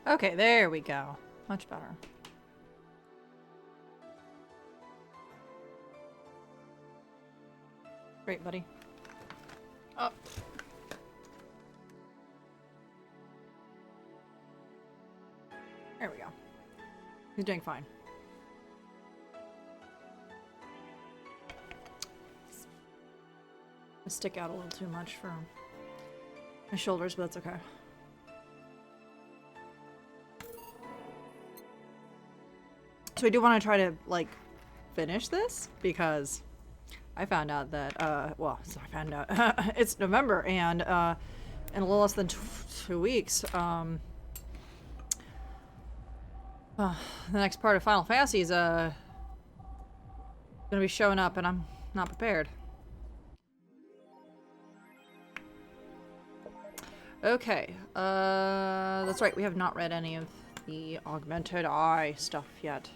Okay, there we go. Much better. Great, buddy. Oh. There we go. He's doing fine. I stick out a little too much for my shoulders, but that's okay. So I do want to try to, like, finish this because I found out that, well, so I found out it's November and, in a little less than 2 weeks, the next part of Final Fantasy is, gonna be showing up and I'm not prepared. Okay, that's right, we have not read any of the Augmented Eye stuff yet.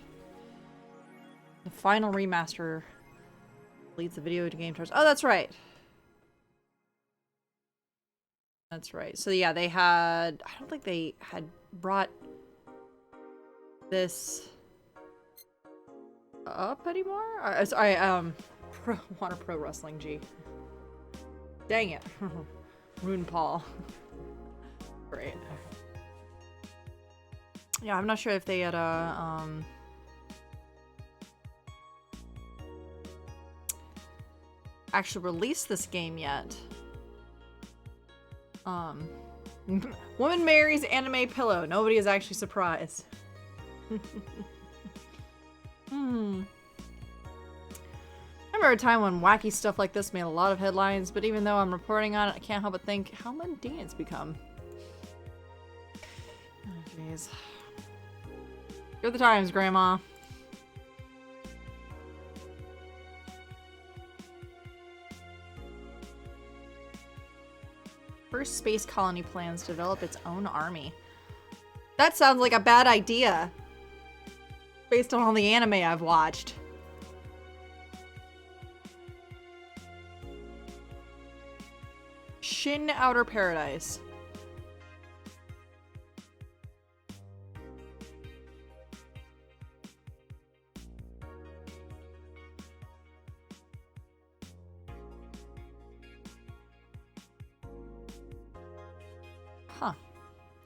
The final remaster leads the video to game tours. Oh, that's right. That's right. So yeah, they had, I don't think they had brought this up anymore? Sorry, Water Pro Wrestling G. Dang it. Rune Paul. Great. Yeah, I'm not sure if they had actually released this game yet. Woman marries anime pillow. Nobody is actually surprised. I remember a time when wacky stuff like this made a lot of headlines, but even though I'm reporting on it, I can't help but think how mundane it's become. Oh, jeez. You're the times, Grandma. First space colony plans to develop its own army. That sounds like a bad idea. Based on all the anime I've watched. Shin Outer Paradise. Huh.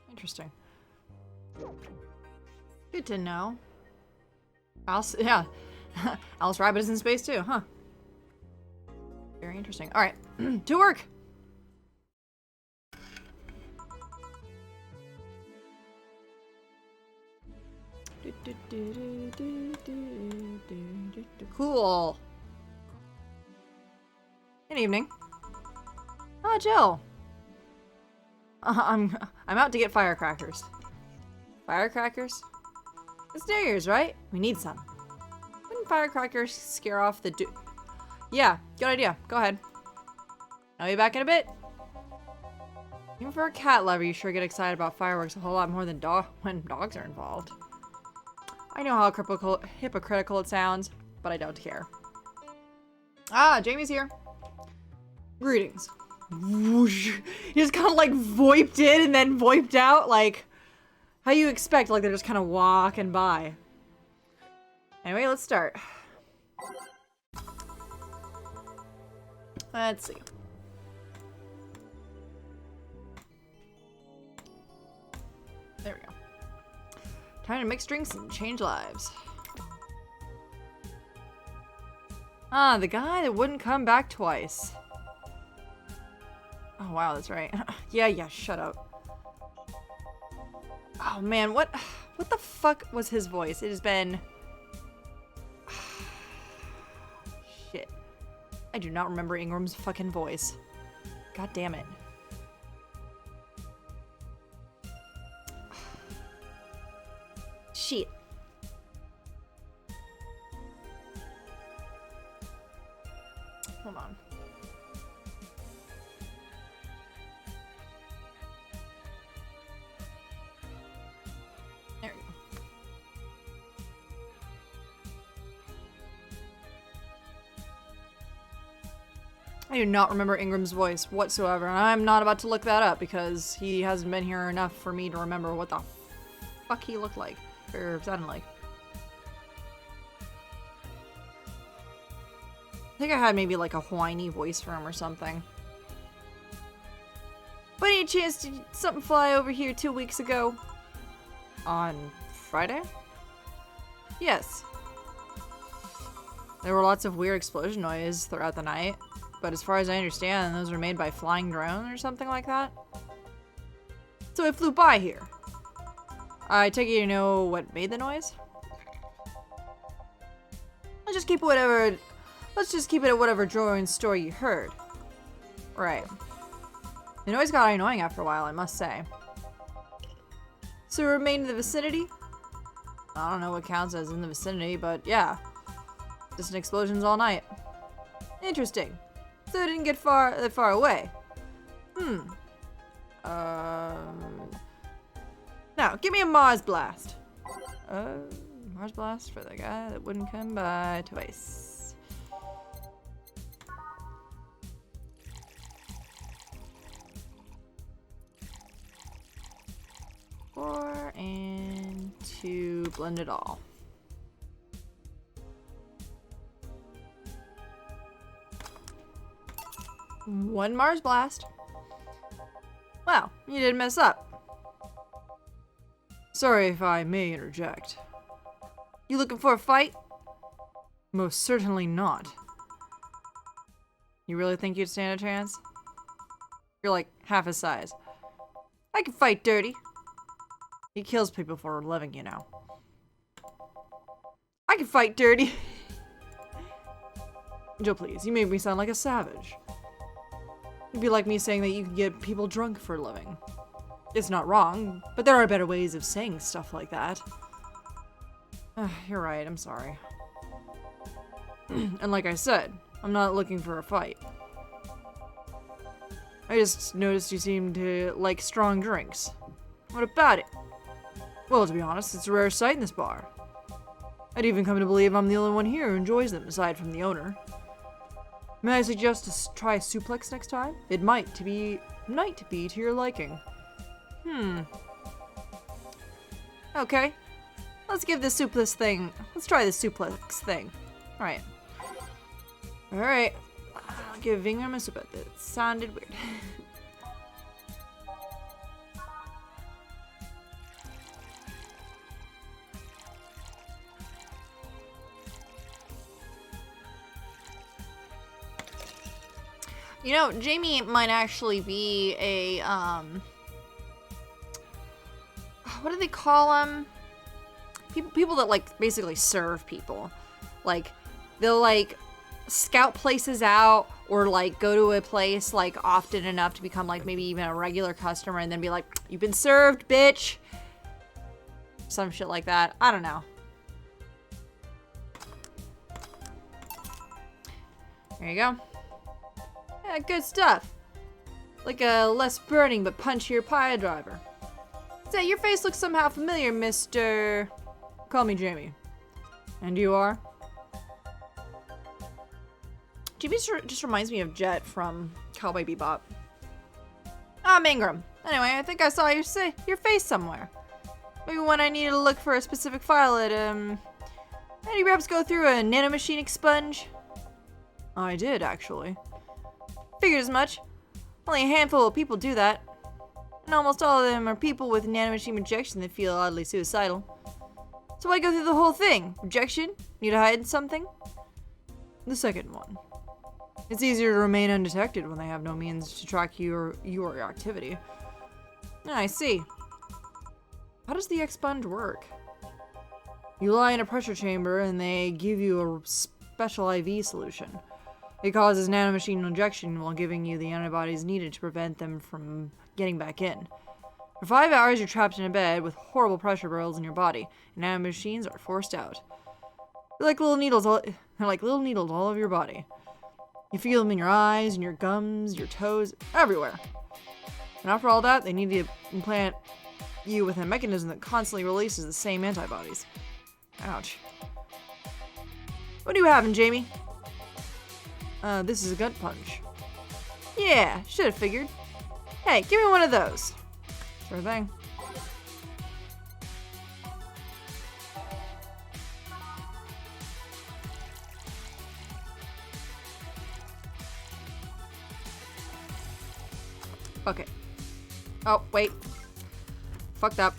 Interesting. Good to know. Alice, yeah. Alice Rabbit is in space too, huh? Very interesting. Alright, to work! Cool. Good evening. Oh, Jill. I'm out to get firecrackers. Firecrackers? It's New Year's, right? We need some. Wouldn't firecrackers scare off the Yeah, good idea. Go ahead. I'll be back in a bit. Even for a cat lover, you sure get excited about fireworks a whole lot more than when dogs are involved. I know how hypocritical it sounds, but I don't care. Ah, Jamie's here. Greetings. Whoosh. He just kind of like voiped in and then voiped out, like how you expect, like they're just kind of walking by. Anyway, let's start. Let's see. There we go. Time to mix drinks and change lives. Ah, the guy that wouldn't come back twice. Oh wow, that's right. Yeah, shut up. Oh man, what the fuck was his voice? It has been... Shit. I do not remember Ingram's fucking voice. God damn it. Shit. Hold on. There we go. I do not remember Ingram's voice whatsoever, and I'm not about to look that up because he hasn't been here enough for me to remember what the fuck he looked like. Or sounded like. I think I had maybe like a whiny voice for him or something. By any chance, did something fly over here 2 weeks ago? On Friday? Yes. There were lots of weird explosion noise throughout the night, but as far as I understand, those were made by flying drone or something like that. So it flew by here. I take it you know what made the noise? Let's just keep it at whatever drawer and store you heard. Right. The noise got annoying after a while, I must say. So it remained in the vicinity? I don't know what counts as in the vicinity, but yeah. Distant explosions all night. Interesting. So it didn't get that far away. Now, give me a Mars blast. Mars blast for the guy that wouldn't come by twice. Four and two, blend it all. One Mars blast. Wow, you didn't mess up. Sorry if I may interject. You looking for a fight? Most certainly not. You really think you'd stand a chance? You're like half his size. I can fight dirty. He kills people for a living, you know. I can fight dirty. Joe, please, you made me sound like a savage. It'd be like me saying that you can get people drunk for a living. It's not wrong, but there are better ways of saying stuff like that. You're right, I'm sorry. And like I said, I'm not looking for a fight. I just noticed you seem to like strong drinks. What about it? Well, to be honest, it's a rare sight in this bar. I'd even come to believe I'm the only one here who enjoys them, aside from the owner. May I suggest to try a suplex next time? It might be to your liking. Okay. Let's try the suplex thing. Alright. Alright. I'll give Ingram a suplex. That sounded weird. You know, Jamie might actually be a, what do they call them? People that, like, basically serve people. Like, they'll, like, scout places out or, like, go to a place, like, often enough to become, like, maybe even a regular customer and then be like, you've been served, bitch! Some shit like that. I don't know. There you go. Yeah, good stuff. Like a less burning but punchier pile driver. Say, your face looks somehow familiar, Mr. Call me Jamie. And you are? Jamie just reminds me of Jet from Cowboy Bebop. I'm Ingram. Anyway, I think I saw your face somewhere. Maybe when I needed to look for a specific file at, did you perhaps go through a nanomachine expunge? I did, actually. Figured as much. Only a handful of people do that. And almost all of them are people with nanomachine rejection that feel oddly suicidal. So why go through the whole thing? Rejection? Need to hide something? The second one. It's easier to remain undetected when they have no means to track you or your activity. I see. How does the expunge work? You lie in a pressure chamber and they give you a special IV solution. It causes nanomachine injection while giving you the antibodies needed to prevent them from getting back in. For 5 hours, you're trapped in a bed with horrible pressure barrels in your body, and nanomachines are forced out. They're like little needles all over your body. You feel them in your eyes, in your gums, your toes, everywhere. And after all that, they need to implant you with a mechanism that constantly releases the same antibodies. Ouch. What are you having, Jamie? This is a gut punch. Yeah, should have figured. Hey, give me one of those. Sure thing. Fuck it. Oh, wait. Fucked up.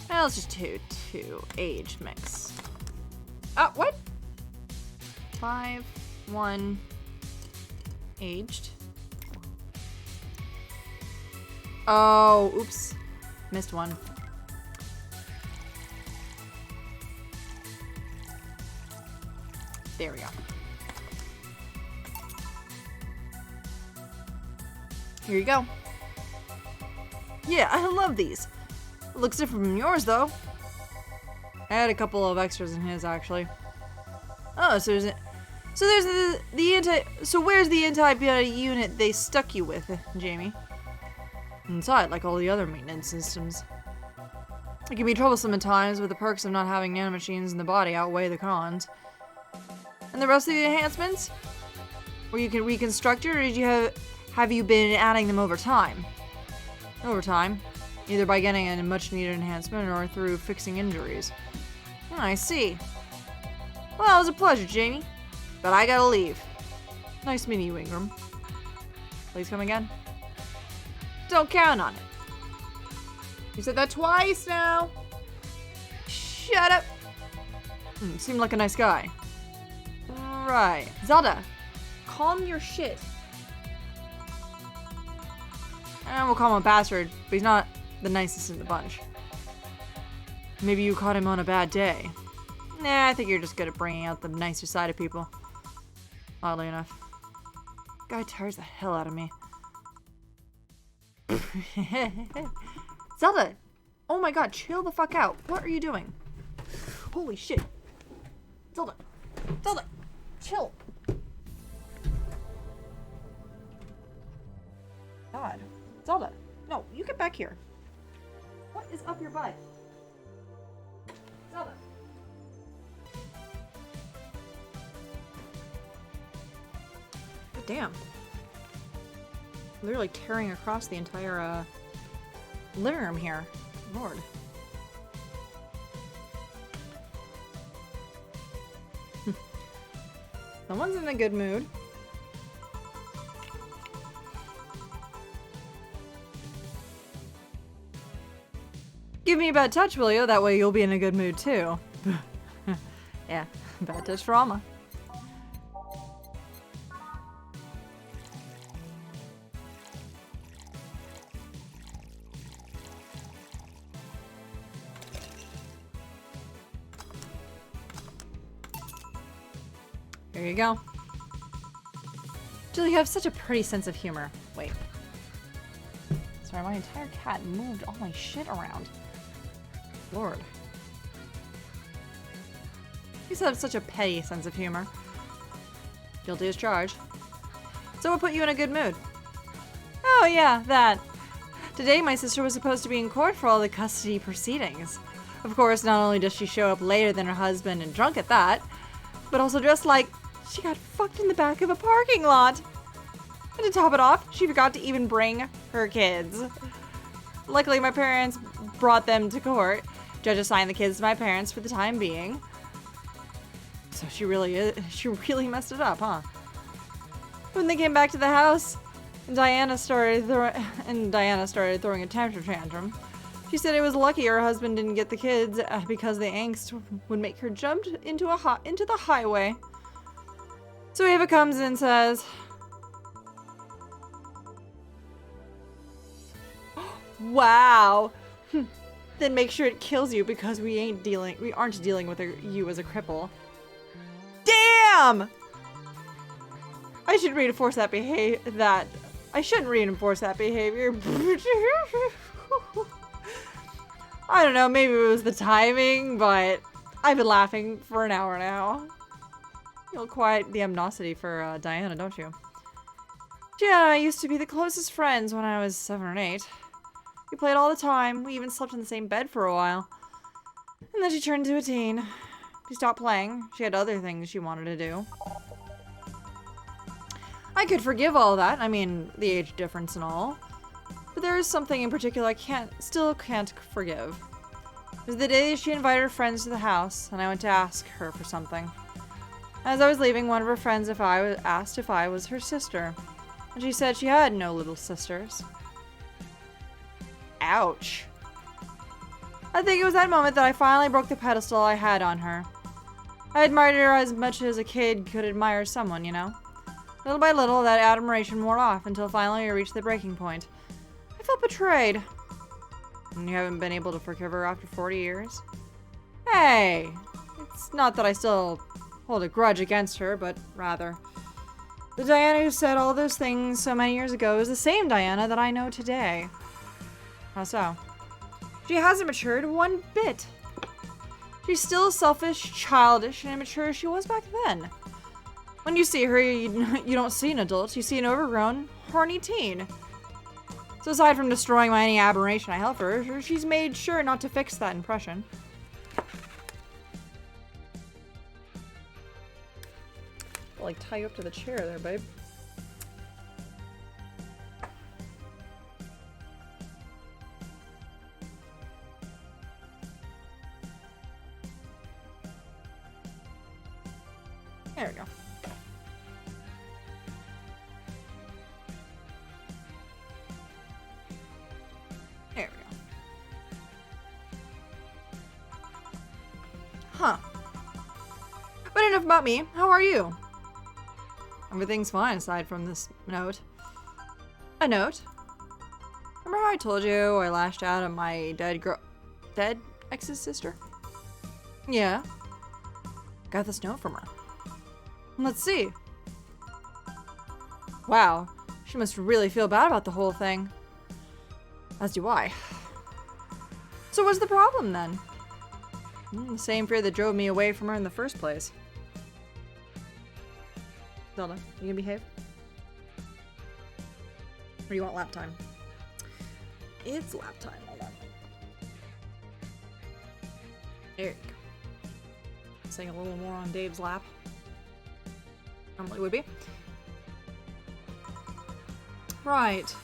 Now let's just do two age mix. Oh, what? 5, 1, aged. Oh, oops. Missed one. There we go. Here you go. Yeah, I love these. It looks different from yours, though. I had a couple of extras in his, actually. Oh, so there's where's the antibiotic unit they stuck you with, Jamie? Inside, like all the other maintenance systems. It can be troublesome at times, but the perks of not having nanomachines in the body outweigh the cons. And the rest of the enhancements? Where you can reconstruct it, or have you been adding them over time? Over time. Either by getting a much-needed enhancement or through fixing injuries. Oh, I see. Well, it was a pleasure, Jamie. But I gotta leave. Nice meeting you, Ingram. Please come again. Don't count on it. You said that twice now. Shut up. Seemed like a nice guy. Right. Zelda, calm your shit. And we'll call him a bastard, but he's not the nicest in the bunch. Maybe you caught him on a bad day. Nah, I think you're just good at bringing out the nicer side of people. Oddly enough. Guy tires the hell out of me. Zelda! Oh my god, chill the fuck out. What are you doing? Holy shit. Zelda! Zelda! Chill! God. Zelda! No, you get back here. What is up your butt? Zelda! God damn. Literally tearing across the entire, living room here. Lord. Someone's in a good mood. Give me a bad touch, will you? That way you'll be in a good mood too. Yeah, bad touch for Alma. There you go. Jill, you have such a pretty sense of humor. Wait. Sorry, my entire cat moved all my shit around. Lord. You have such a petty sense of humor. Guilty as charged. So what put you in a good mood? Oh yeah, that. Today my sister was supposed to be in court for all the custody proceedings. Of course, not only does she show up later than her husband and drunk at that, but also dressed like she got fucked in the back of a parking lot. And to top it off, she forgot to even bring her kids. Luckily, my parents brought them to court. Judge assigned the kids to my parents for the time being. So she really messed it up, huh? When they came back to the house, Diana started throwing a temper tantrum. She said it was lucky her husband didn't get the kids because the angst would make her jump into the highway. So Ava comes in and says, "Wow." Then make sure it kills you because we aren't dealing with you as a cripple. Damn! I should reinforce that I shouldn't reinforce that behavior. I don't know, maybe it was the timing, but I've been laughing for an hour now. You'll quiet the amnosity for Diana, don't you? She and I used to be the closest friends when I was 7 or 8. We played all the time. We even slept in the same bed for a while. And then she turned into a teen. She stopped playing. She had other things she wanted to do. I could forgive all that. I mean, the age difference and all. But there is something in particular I still can't forgive. It was the day she invited her friends to the house, and I went to ask her for something. As I was leaving, one of her friends asked if I was her sister. And she said she had no little sisters. Ouch. I think it was that moment that I finally broke the pedestal I had on her. I admired her as much as a kid could admire someone, you know? Little by little, that admiration wore off until finally I reached the breaking point. I felt betrayed. And you haven't been able to forgive her after 40 years? Hey! It's not that I still hold a grudge against her, but rather, the Diana who said all those things so many years ago is the same Diana that I know today. How so? She hasn't matured one bit. She's still as selfish, childish, and immature as she was back then. When you see her, you don't see an adult, you see an overgrown, horny teen. So aside from destroying any aberration I held for her, she's made sure not to fix that impression. I'll, like, tie you up to the chair there, babe. There we go. There we go. Huh. But enough about me. How are you? Everything's fine aside from this note. A note? Remember how I told you I lashed out at my dead ex's sister? Yeah. Got this note from her. Let's see. Wow, she must really feel bad about the whole thing. As do I. So what's the problem then? The same fear that drove me away from her in the first place. Zelda, you gonna behave? Or do you want lap time? It's lap time, hold on. There you go. Sing a little more on Dave's lap. Normally would be. Right.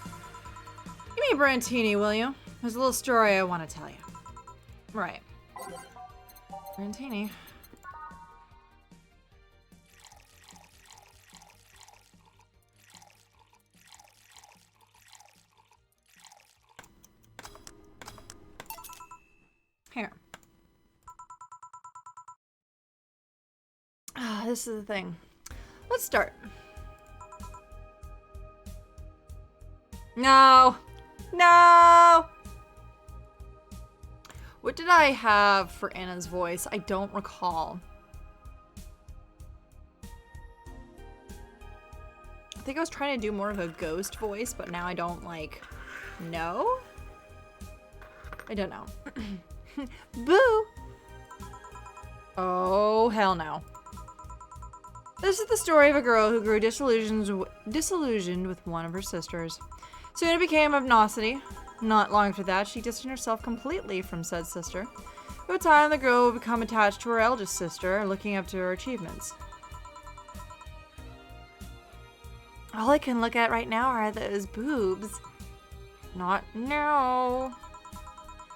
Give me a Brantini, will you? There's a little story I want to tell you. Right. Brantini. Here. Ah, this is the thing. Let's start. No! No! What did I have for Anna's voice? I don't recall. I think I was trying to do more of a ghost voice, but now I don't, like, know? I don't know. Boo! Oh, hell no. This is the story of a girl who grew disillusioned with one of her sisters. Soon it became obnosity. Not long after that, she distanced herself completely from said sister. Over time, the girl would become attached to her eldest sister, looking up to her achievements. All I can look at right now are those boobs. Not now.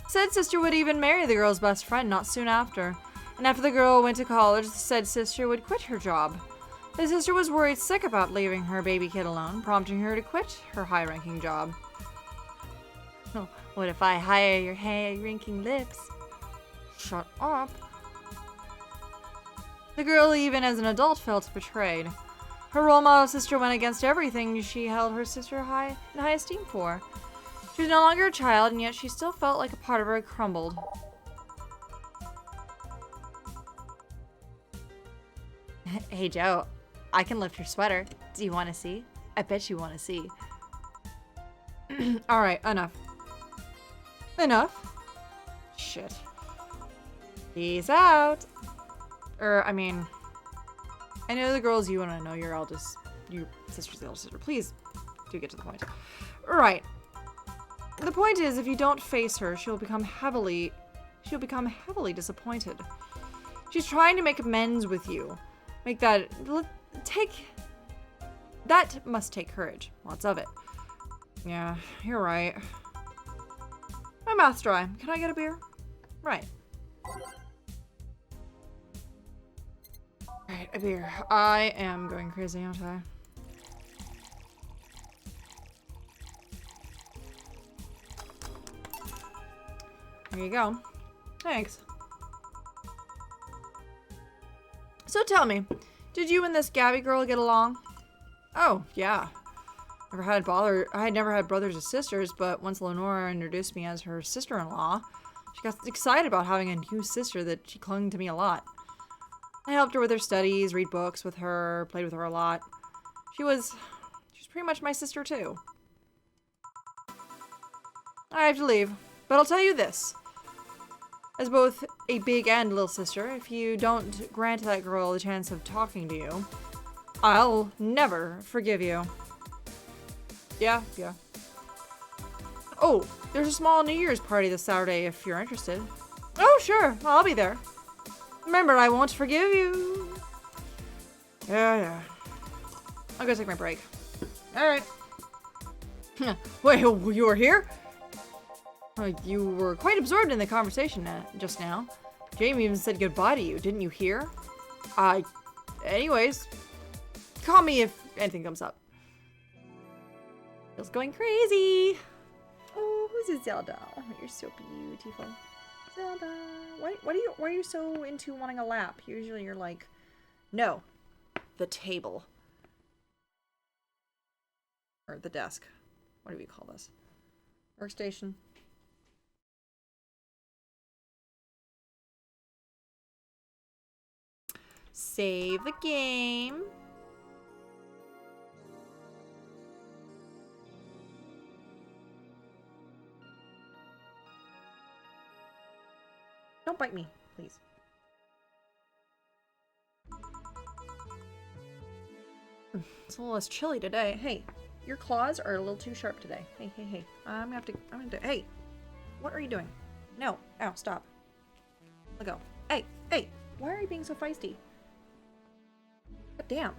Said sister would even marry the girl's best friend not soon after. And after the girl went to college, the said sister would quit her job. The sister was worried sick about leaving her baby kid alone, prompting her to quit her high-ranking job. Oh, what if I hire your high-ranking lips? Shut up. The girl, even as an adult, felt betrayed. Her role model sister went against everything she held her sister in high esteem for. She was no longer a child, and yet she still felt like a part of her had crumbled. Hey, Joe. I can lift your sweater. Do you want to see? I bet you want to see. Alright, enough. Enough? Shit. Peace out. I mean, I know the girls you want to know your sister's the eldest sister. Please do get to the point. Right. The point is, if you don't face her, she'll become heavily disappointed. She's trying to make amends with you. That must take courage. Lots of it. Yeah, you're right. My mouth's dry. Can I get a beer? Right. Alright, a beer. I am going crazy, aren't I? There you go. Thanks. So tell me, did you and this Gabby girl get along? Oh, yeah. I had never had brothers or sisters, but once Lenora introduced me as her sister-in-law, she got excited about having a new sister that she clung to me a lot. I helped her with her studies, read books with her, played with her a lot. She was pretty much my sister too. I have to leave, but I'll tell you this. As both a big and little sister, if you don't grant that girl the chance of talking to you, I'll never forgive you. Yeah. Oh, there's a small New Year's party this Saturday if you're interested. Oh, sure. I'll be there. Remember, I won't forgive you. Yeah. I'll go take my break. Alright. Wait, you were here? You were quite absorbed in the conversation just now. Jamie even said goodbye to you. Didn't you hear? Anyways. Call me if anything comes up. Feels going crazy. Oh, who's a Zelda? Oh, you're so beautiful. Zelda. Why are you so into wanting a lap? Usually you're like, no. The table. Or the desk. What do we call this? Workstation. Save the game. Don't bite me, please. It's a little less chilly today. Hey, your claws are a little too sharp today. Hey. I'm gonna do. Hey, what are you doing? No. Ow, stop. Let go. Hey. Why are you being so feisty? God damn.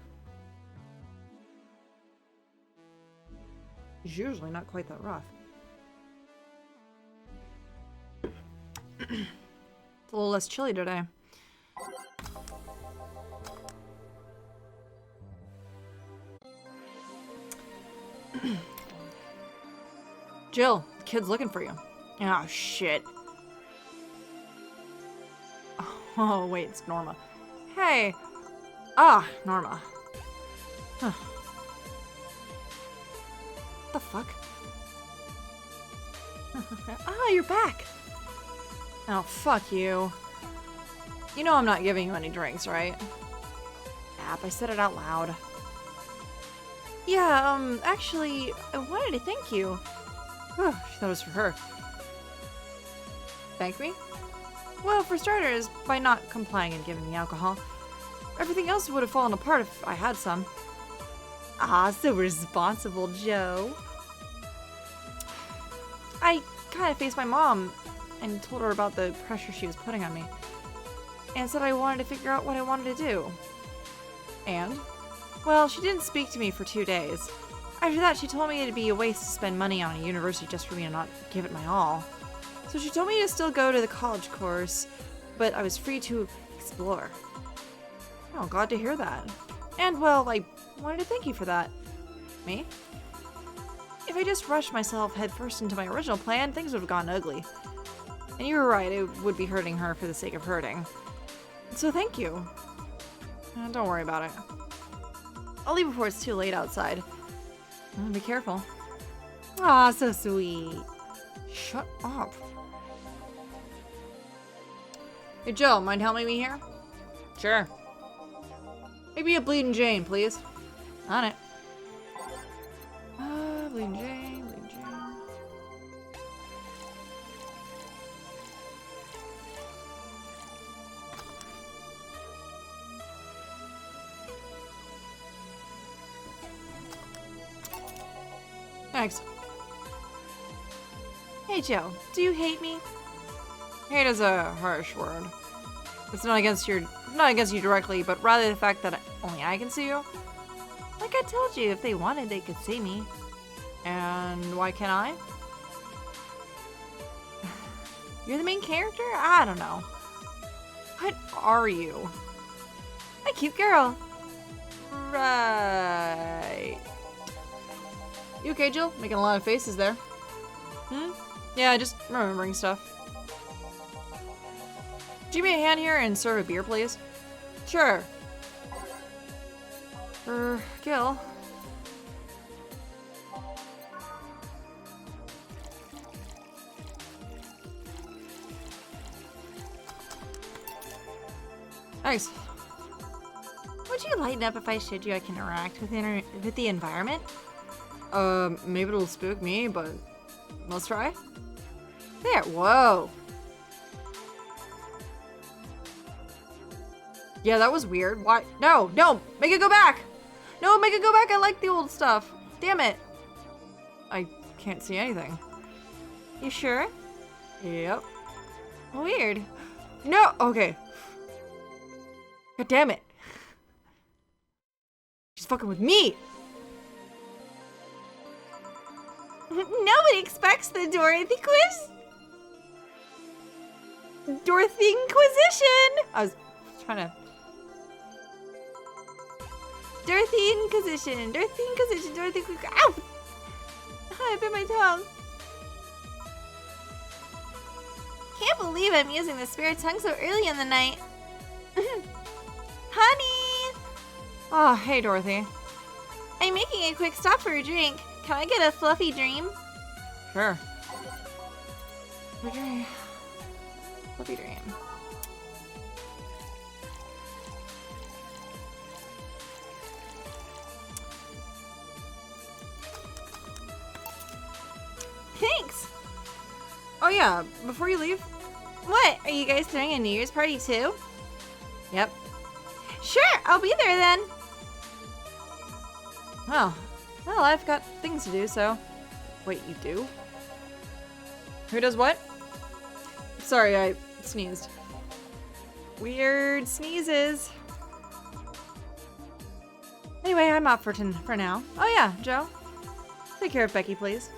He's usually not quite that rough. It's a little less chilly today. Jill, the kid's looking for you. Oh, shit. Oh, wait, it's Norma. Hey. Ah, Norma. Huh. What the fuck? Ah, you're back. Oh, fuck you. You know I'm not giving you any drinks, right? Yep, I said it out loud. Yeah, actually, I wanted to thank you. Whew, she thought it was for her. Thank me? Well, for starters, by not complying and giving me alcohol. Everything else would have fallen apart if I had some. Ah, so responsible, Joe. I kind of faced my mom and told her about the pressure she was putting on me. And said I wanted to figure out what I wanted to do. And? Well, she didn't speak to me for 2 days. After that, she told me it'd be a waste to spend money on a university just for me to not give it my all. So she told me to still go to the college course, but I was free to explore. Oh, glad to hear that. And, well, I wanted to thank you for that. Me? If I just rushed myself headfirst into my original plan, things would have gone ugly. And you were right, it would be hurting her for the sake of hurting. So thank you. Don't worry about it. I'll leave before it's too late outside. Be careful. Aw, so sweet. Shut up. Hey, Jill, mind helping me here? Sure. Maybe a Bleeding Jane, please. On it. Bleeding Jane, Bleeding Jane. Thanks. Hey, Joe, do you hate me? Hate is a harsh word. It's not against you directly, but rather the fact that only I can see you. Like I told you, if they wanted, they could see me. And why can't I? You're the main character? I don't know. What are you? A cute girl. Right. You okay, Jill? Making a lot of faces there. Hmm? Yeah, just remembering stuff. Could you give me a hand here and serve a beer, please? Sure. Gil. Thanks. Would you lighten up if I showed you I can interact with the environment? Maybe it'll spook me, but let's try. There, whoa. Yeah, that was weird. Why? No, no, make it go back. No, make it go back. I like the old stuff. Damn it. I can't see anything. You sure? Yep. Weird. No, okay. God damn it. She's fucking with me. Nobody expects the Dorothy quiz. Dorothy Inquisition. I was trying to. Dorothy Inquisition. Dorothy Inquisition. Dorothy. Ow! I bit my tongue. Can't believe I'm using the spirit tongue so early in the night. Honey! Oh, hey, Dorothy. I'm making a quick stop for a drink. Can I get a fluffy dream? Sure. Fluffy dream. Thanks! Oh yeah, before you leave. What? Are you guys throwing a New Year's party too? Yep. Sure, I'll be there then. Oh, well, I've got things to do, so. Wait, you do? Who does what? Sorry, I sneezed. Weird sneezes. Anyway, I'm off for now. Oh yeah, Joe. Take care of Becky, please.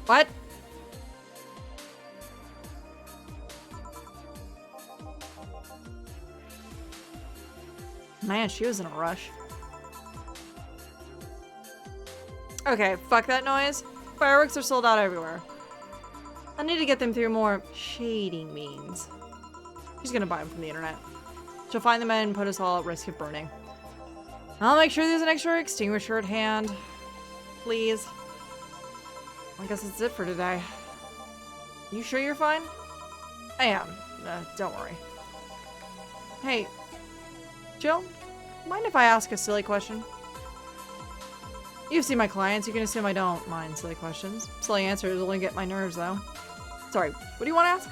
What? Man, she was in a rush. Okay, fuck that noise. Fireworks are sold out everywhere. I need to get them through more shading means. She's gonna buy them from the internet. She'll find them and put us all at risk of burning. I'll make sure there's an extra extinguisher at hand. Please. I guess that's it for today. You sure you're fine? I am. Don't worry. Hey, Jill, mind if I ask a silly question? You've seen my clients. You can assume I don't mind silly questions. Silly answers only get my nerves, though. Sorry, what do you want to ask?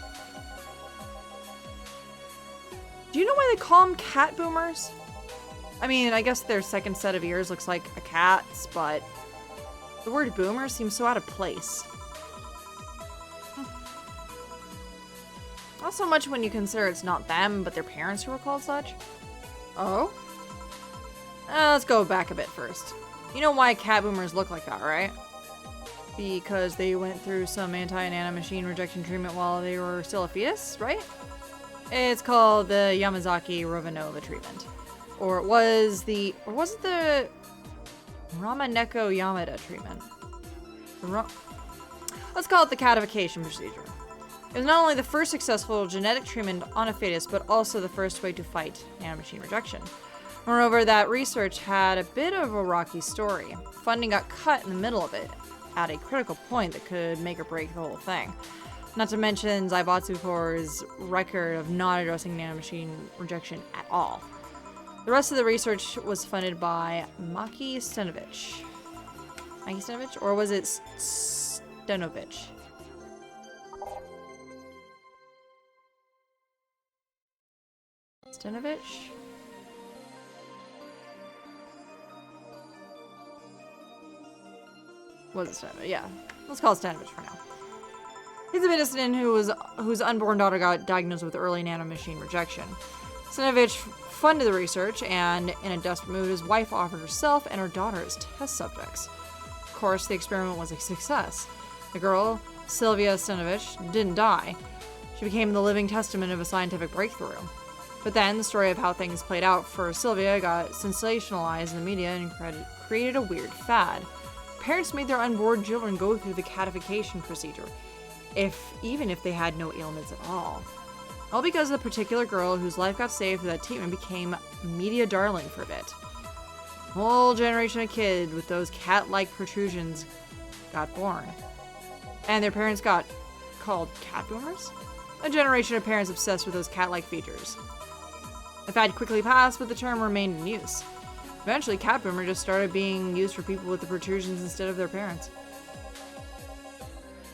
Do you know why they call them cat boomers? I mean, I guess their second set of ears looks like a cat's, but the word boomer seems so out of place. Not so much when you consider it's not them, but their parents who were called such. Oh? Let's go back a bit first. You know why cat boomers look like that, right? Because they went through some anti-nanomachine rejection treatment while they were still a fetus, right? It's called the Yamazaki-Romanova treatment. Or was it the Ramaneko Yamada treatment? Let's call it the catification procedure. It was not only the first successful genetic treatment on a fetus, but also the first way to fight nanomachine rejection. Moreover, that research had a bit of a rocky story. Funding got cut in the middle of it, at a critical point that could make or break the whole thing. Not to mention Zaibatsu Corps' record of not addressing nanomachine rejection at all. The rest of the research was funded by Maki Stenovich. Maki Stenovich? Or was it Stenovich? Stenovich? Was it Stenovich? Yeah. Let's call it Stenovich for now. He's a medicine whose unborn daughter got diagnosed with early nanomachine rejection. Stenovich funded the research, and in a desperate move, his wife offered herself and her daughter as test subjects. Of course, the experiment was a success. The girl, Sylvia Stenovich, didn't die. She became the living testament of a scientific breakthrough. But then, the story of how things played out for Sylvia got sensationalized in the media and created a weird fad. Parents made their unborn children go through the catification procedure, even if they had no ailments at all. All because the particular girl whose life got saved through that treatment became media darling for a bit. A whole generation of kids with those cat-like protrusions got born. And their parents got called cat boomers? A generation of parents obsessed with those cat-like features. The fad quickly passed, but the term remained in use. Eventually, cat boomer just started being used for people with the protrusions instead of their parents.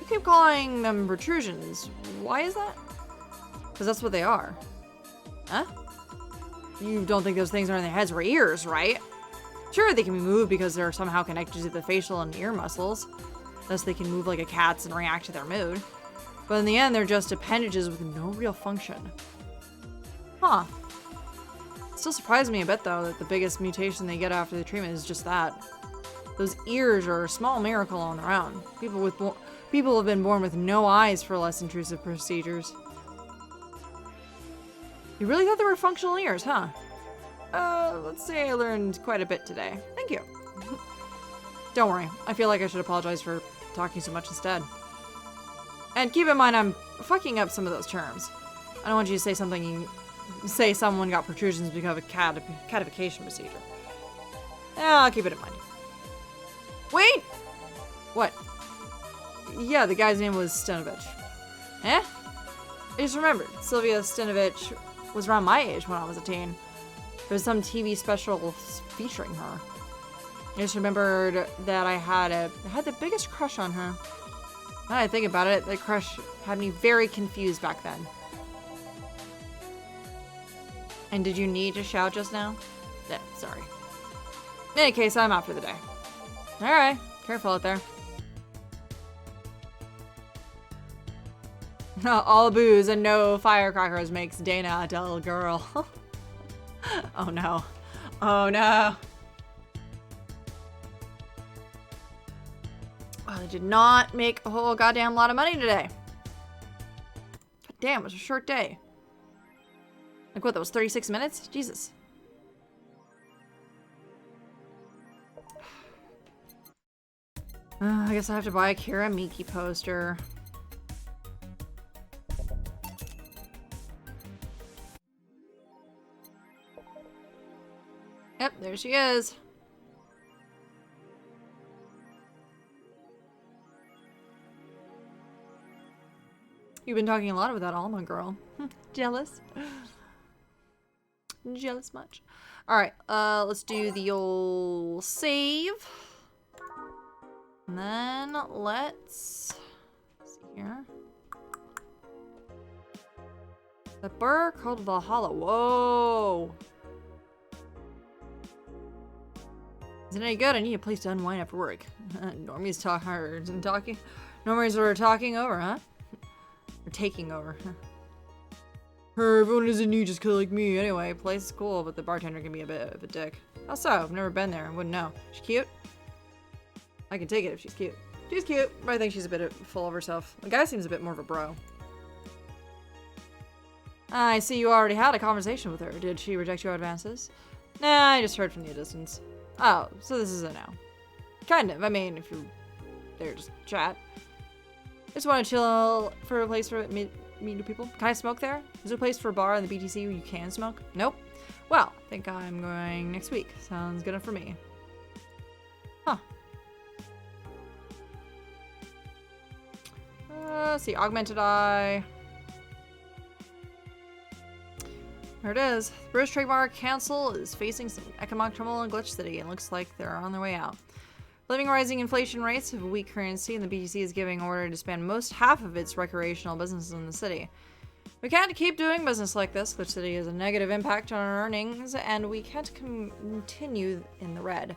You keep calling them protrusions. Why is that? Because that's what they are. Huh? You don't think those things are in their heads or ears, right? Sure, they can be moved because they're somehow connected to the facial and ear muscles. Thus, they can move like a cat's and react to their mood. But in the end, they're just appendages with no real function. Huh. It still surprises me a bit, though, that the biggest mutation they get after the treatment is just that. Those ears are a small miracle on their own. People have been born with no eyes for less intrusive procedures. You really thought they were functional ears, huh? Let's say I learned quite a bit today. Thank you. Don't worry. I feel like I should apologize for talking so much instead. And keep in mind, I'm fucking up some of those terms. I don't want you to say someone got protrusions because of a catification procedure. I'll keep it in mind. Wait! What? Yeah, the guy's name was Stenovich. Eh? I just remembered. Sylvia Stenovich was around my age when I was a teen. There was some TV special featuring her. I just remembered that I had the biggest crush on her. Now that I think about it, that crush had me very confused back then. And did you need to shout just now? Yeah, sorry. In any case, I'm out for the day. Alright, careful out there. All booze and no firecrackers makes Dana a dull girl. Oh no. Oh no. Well, I did not make a whole goddamn lot of money today. God damn, it was a short day. Like what, that was 36 minutes? Jesus. I guess I have to buy a Kira Miki poster. Yep, there she is. You've been talking a lot about that Alma girl. Jealous? Jealous much? Alright, let's do the old save. And then let's see here. The burr called Valhalla. Whoa! Is it any good? I need a place to unwind after work. Normies are talking over, huh? Or taking over. Everyone is in need just like me. Anyway, place is cool, but the bartender can be a bit of a dick. How so? I've never been there. I wouldn't know. She cute? I can take it if she's cute. She's cute, but I think she's a bit full of herself. The guy seems a bit more of a bro. I see you already had a conversation with her. Did she reject your advances? Nah, I just heard from the distance. Oh, so this is a no. Kind of. I mean, if you're there, just chat. Just want to chill for a place for meet new people. Can I smoke there? Is there a place for a bar in the BTC where you can smoke? Nope. Well, I think I'm going next week. Sounds good enough for me. Huh. Let's see. Augmented Eye. There it is. The British Trademark Council is facing some economic trouble in Glitch City and looks like they're on their way out. Living rising inflation rates of a weak currency, and the BTC is giving order to spend half of its recreational businesses in the city. We can't keep doing business like this. Glitch City has a negative impact on our earnings, and we can't continue in the red.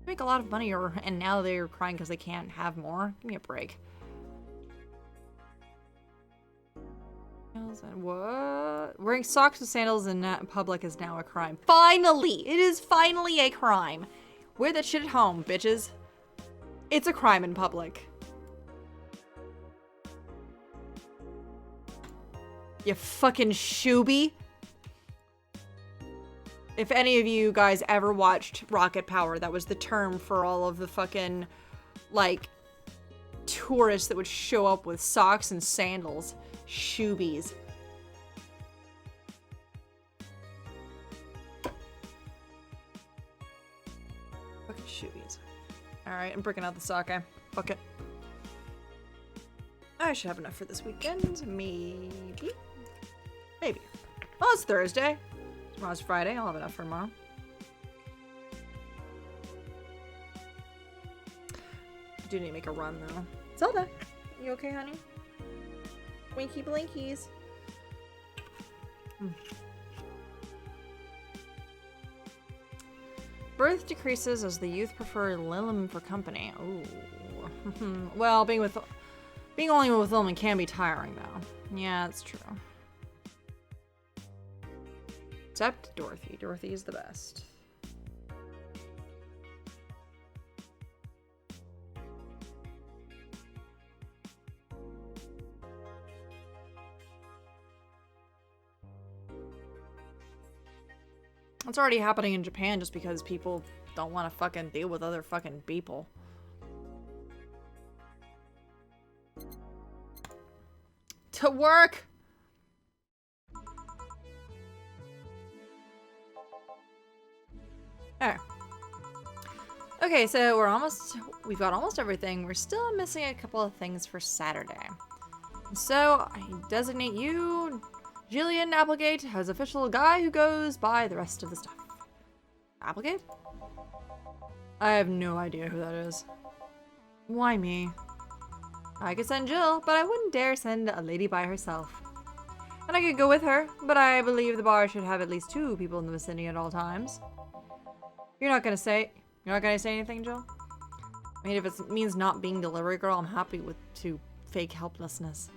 They make a lot of money, and now they're crying because they can't have more. Give me a break. What? Wearing socks with sandals in public is now a crime. Finally! It is finally a crime. Wear that shit at home, bitches. It's a crime in public. You fucking shooby. If any of you guys ever watched Rocket Power, that was the term for all of the fucking, like, tourists that would show up with socks and sandals. Shoobies. Fucking shoobies. Alright, I'm breaking out the sake. Fuck it. I should have enough for this weekend. Maybe. Maybe. Well, it's Thursday. Tomorrow's Friday. I'll have enough for tomorrow. I do need to make a run, though. Zelda, you okay, honey? Winky blinkies. Birth decreases as the youth prefer Lilim for company. Ooh. Well, being only with Lilim can be tiring, though. Yeah, that's true. Except Dorothy. Dorothy is the best. It's already happening in Japan just because people don't want to fucking deal with other fucking people. To work! Alright. Okay, so we've got almost everything. We're still missing a couple of things for Saturday. So, I designate you, Jillian Applegate, as official guy who goes by the rest of the stuff. Applegate? I have no idea who that is. Why me? I could send Jill, but I wouldn't dare send a lady by herself. And I could go with her, but I believe the bar should have at least 2 people in the vicinity at all times. You're not gonna say anything, Jill? I mean, if it means not being delivery girl, I'm happy to fake helplessness.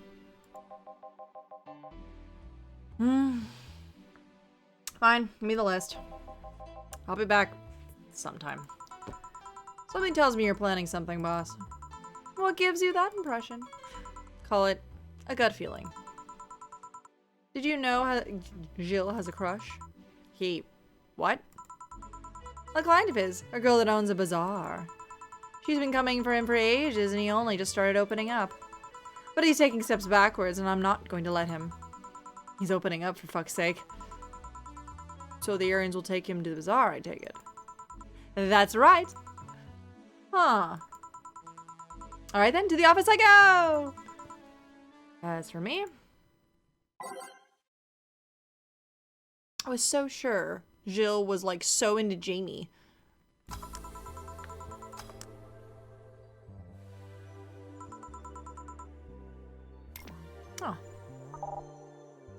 Fine, give me the list. I'll be back sometime. Something tells me you're planning something, boss. What gives you that impression? Call it a gut feeling. Did you know Gilles has a crush? What? A client of his, a girl that owns a bazaar. She's been coming for him for ages and he only just started opening up. But he's taking steps backwards and I'm not going to let him. He's opening up, for fuck's sake. So the Arians will take him to the bazaar, I take it. That's right. Huh. Alright then, to the office I go! As for me, I was so sure Jill was like so into Jamie. Oh.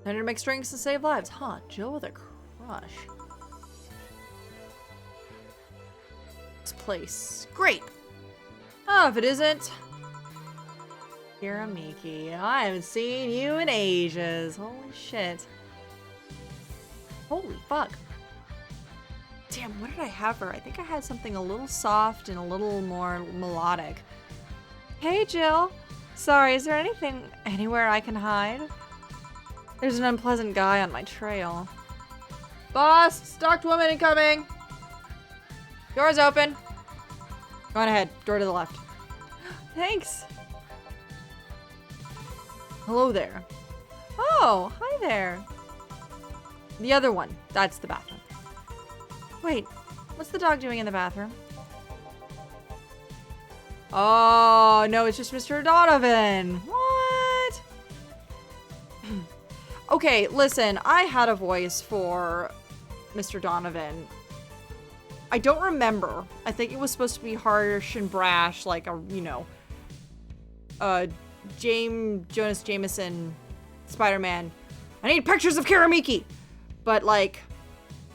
Learn to make drinks to save lives. Huh, Jill with a crush. This place. Great! Oh, if it isn't. Hiramiki, I haven't seen you in ages. Holy shit. Holy fuck. Damn, what did I have for her? I think I had something a little soft and a little more melodic. Hey, Jill. Sorry, is there anywhere I can hide? There's an unpleasant guy on my trail. Boss, stalked woman incoming. Door's open. Go on ahead, door to the left. Thanks. Hello there. Oh, hi there. The other one, that's the bathroom. Wait, what's the dog doing in the bathroom? Oh, no, it's just Mr. Donovan. What? Okay, listen, I had a voice for Mr. Donovan. I don't remember. I think it was supposed to be harsh and brash, like a, you know, Jonas Jameson, Spider-Man. I need pictures of Kiramiki! But, like,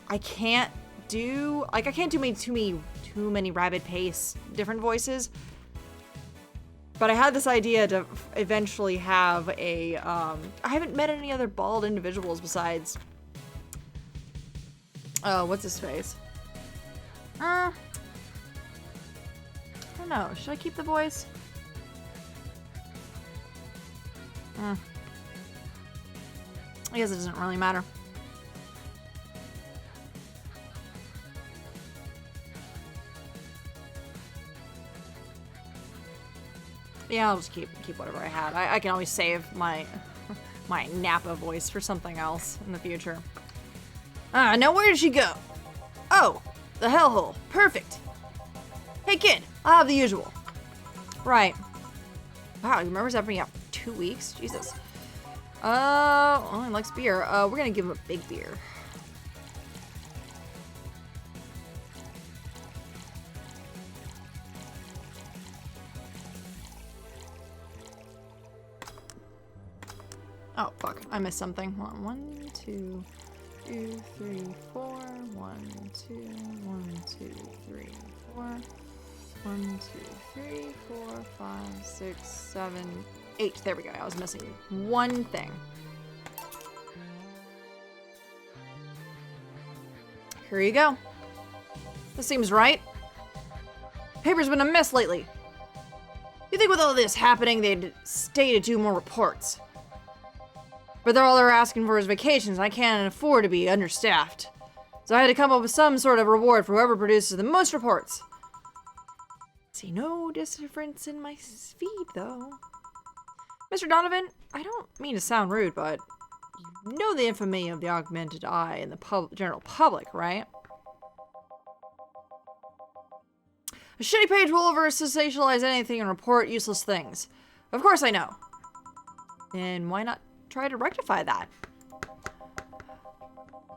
I can't do too many Rabbit Pace different voices. But I had this idea to eventually have a, I haven't met any other bald individuals besides, what's his face? I don't don't know. Should I keep the voice? I guess it doesn't really matter. Yeah, I'll just keep whatever I had. I can always save my my Napa voice for something else in the future. Now where did she go? Oh, the hellhole. Perfect. Hey kid, I'll have the usual. Right. Wow, he remembers that being out for 2 weeks? Jesus. Well, he likes beer. We're gonna give him a big beer. Oh, fuck. I missed something. Hold on. 1, 2, 2, 3, 4. 1, 2, 1, 2, 3, 4. 1, 2, 3, 4, 5, 6, 7, 8. There we go. I was missing one thing. Here you go. This seems right. Paper's been a mess lately. You think with all this happening, they'd stay to do more reports. But all they're asking for is vacations, and I can't afford to be understaffed. So I had to come up with some sort of reward for whoever produces the most reports. See no difference in my feed, though. Mr. Donovan, I don't mean to sound rude, but you know the infamy of the augmented eye in the general public, right? A shitty page will over-sensationalize anything and report useless things. Of course I know. Then why not try to rectify that?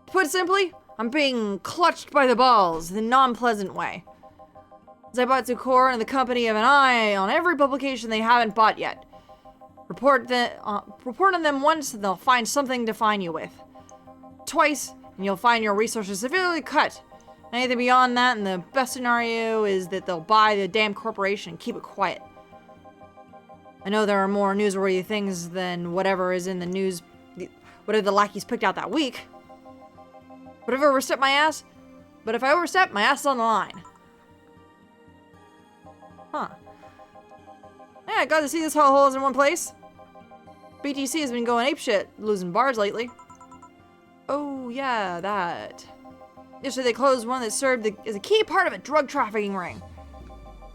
Put simply, I'm being clutched by the balls in a non-pleasant way. As I bought Zucor and the company of an eye on every publication they haven't bought yet. Report on them once and they'll find something to fine you with. Twice, and you'll find your resources severely cut. Anything beyond that, and the best scenario is that they'll buy the damn corporation and keep it quiet. I know there are more newsworthy things than whatever is in the news, whatever the lackeys picked out that week. But if I overstep my ass, my ass is on the line. Huh. Yeah, glad to see this whole is in one place. BTC has been going apeshit, losing bars lately. Oh, yeah, that. Yesterday they closed one that served as a key part of a drug trafficking ring.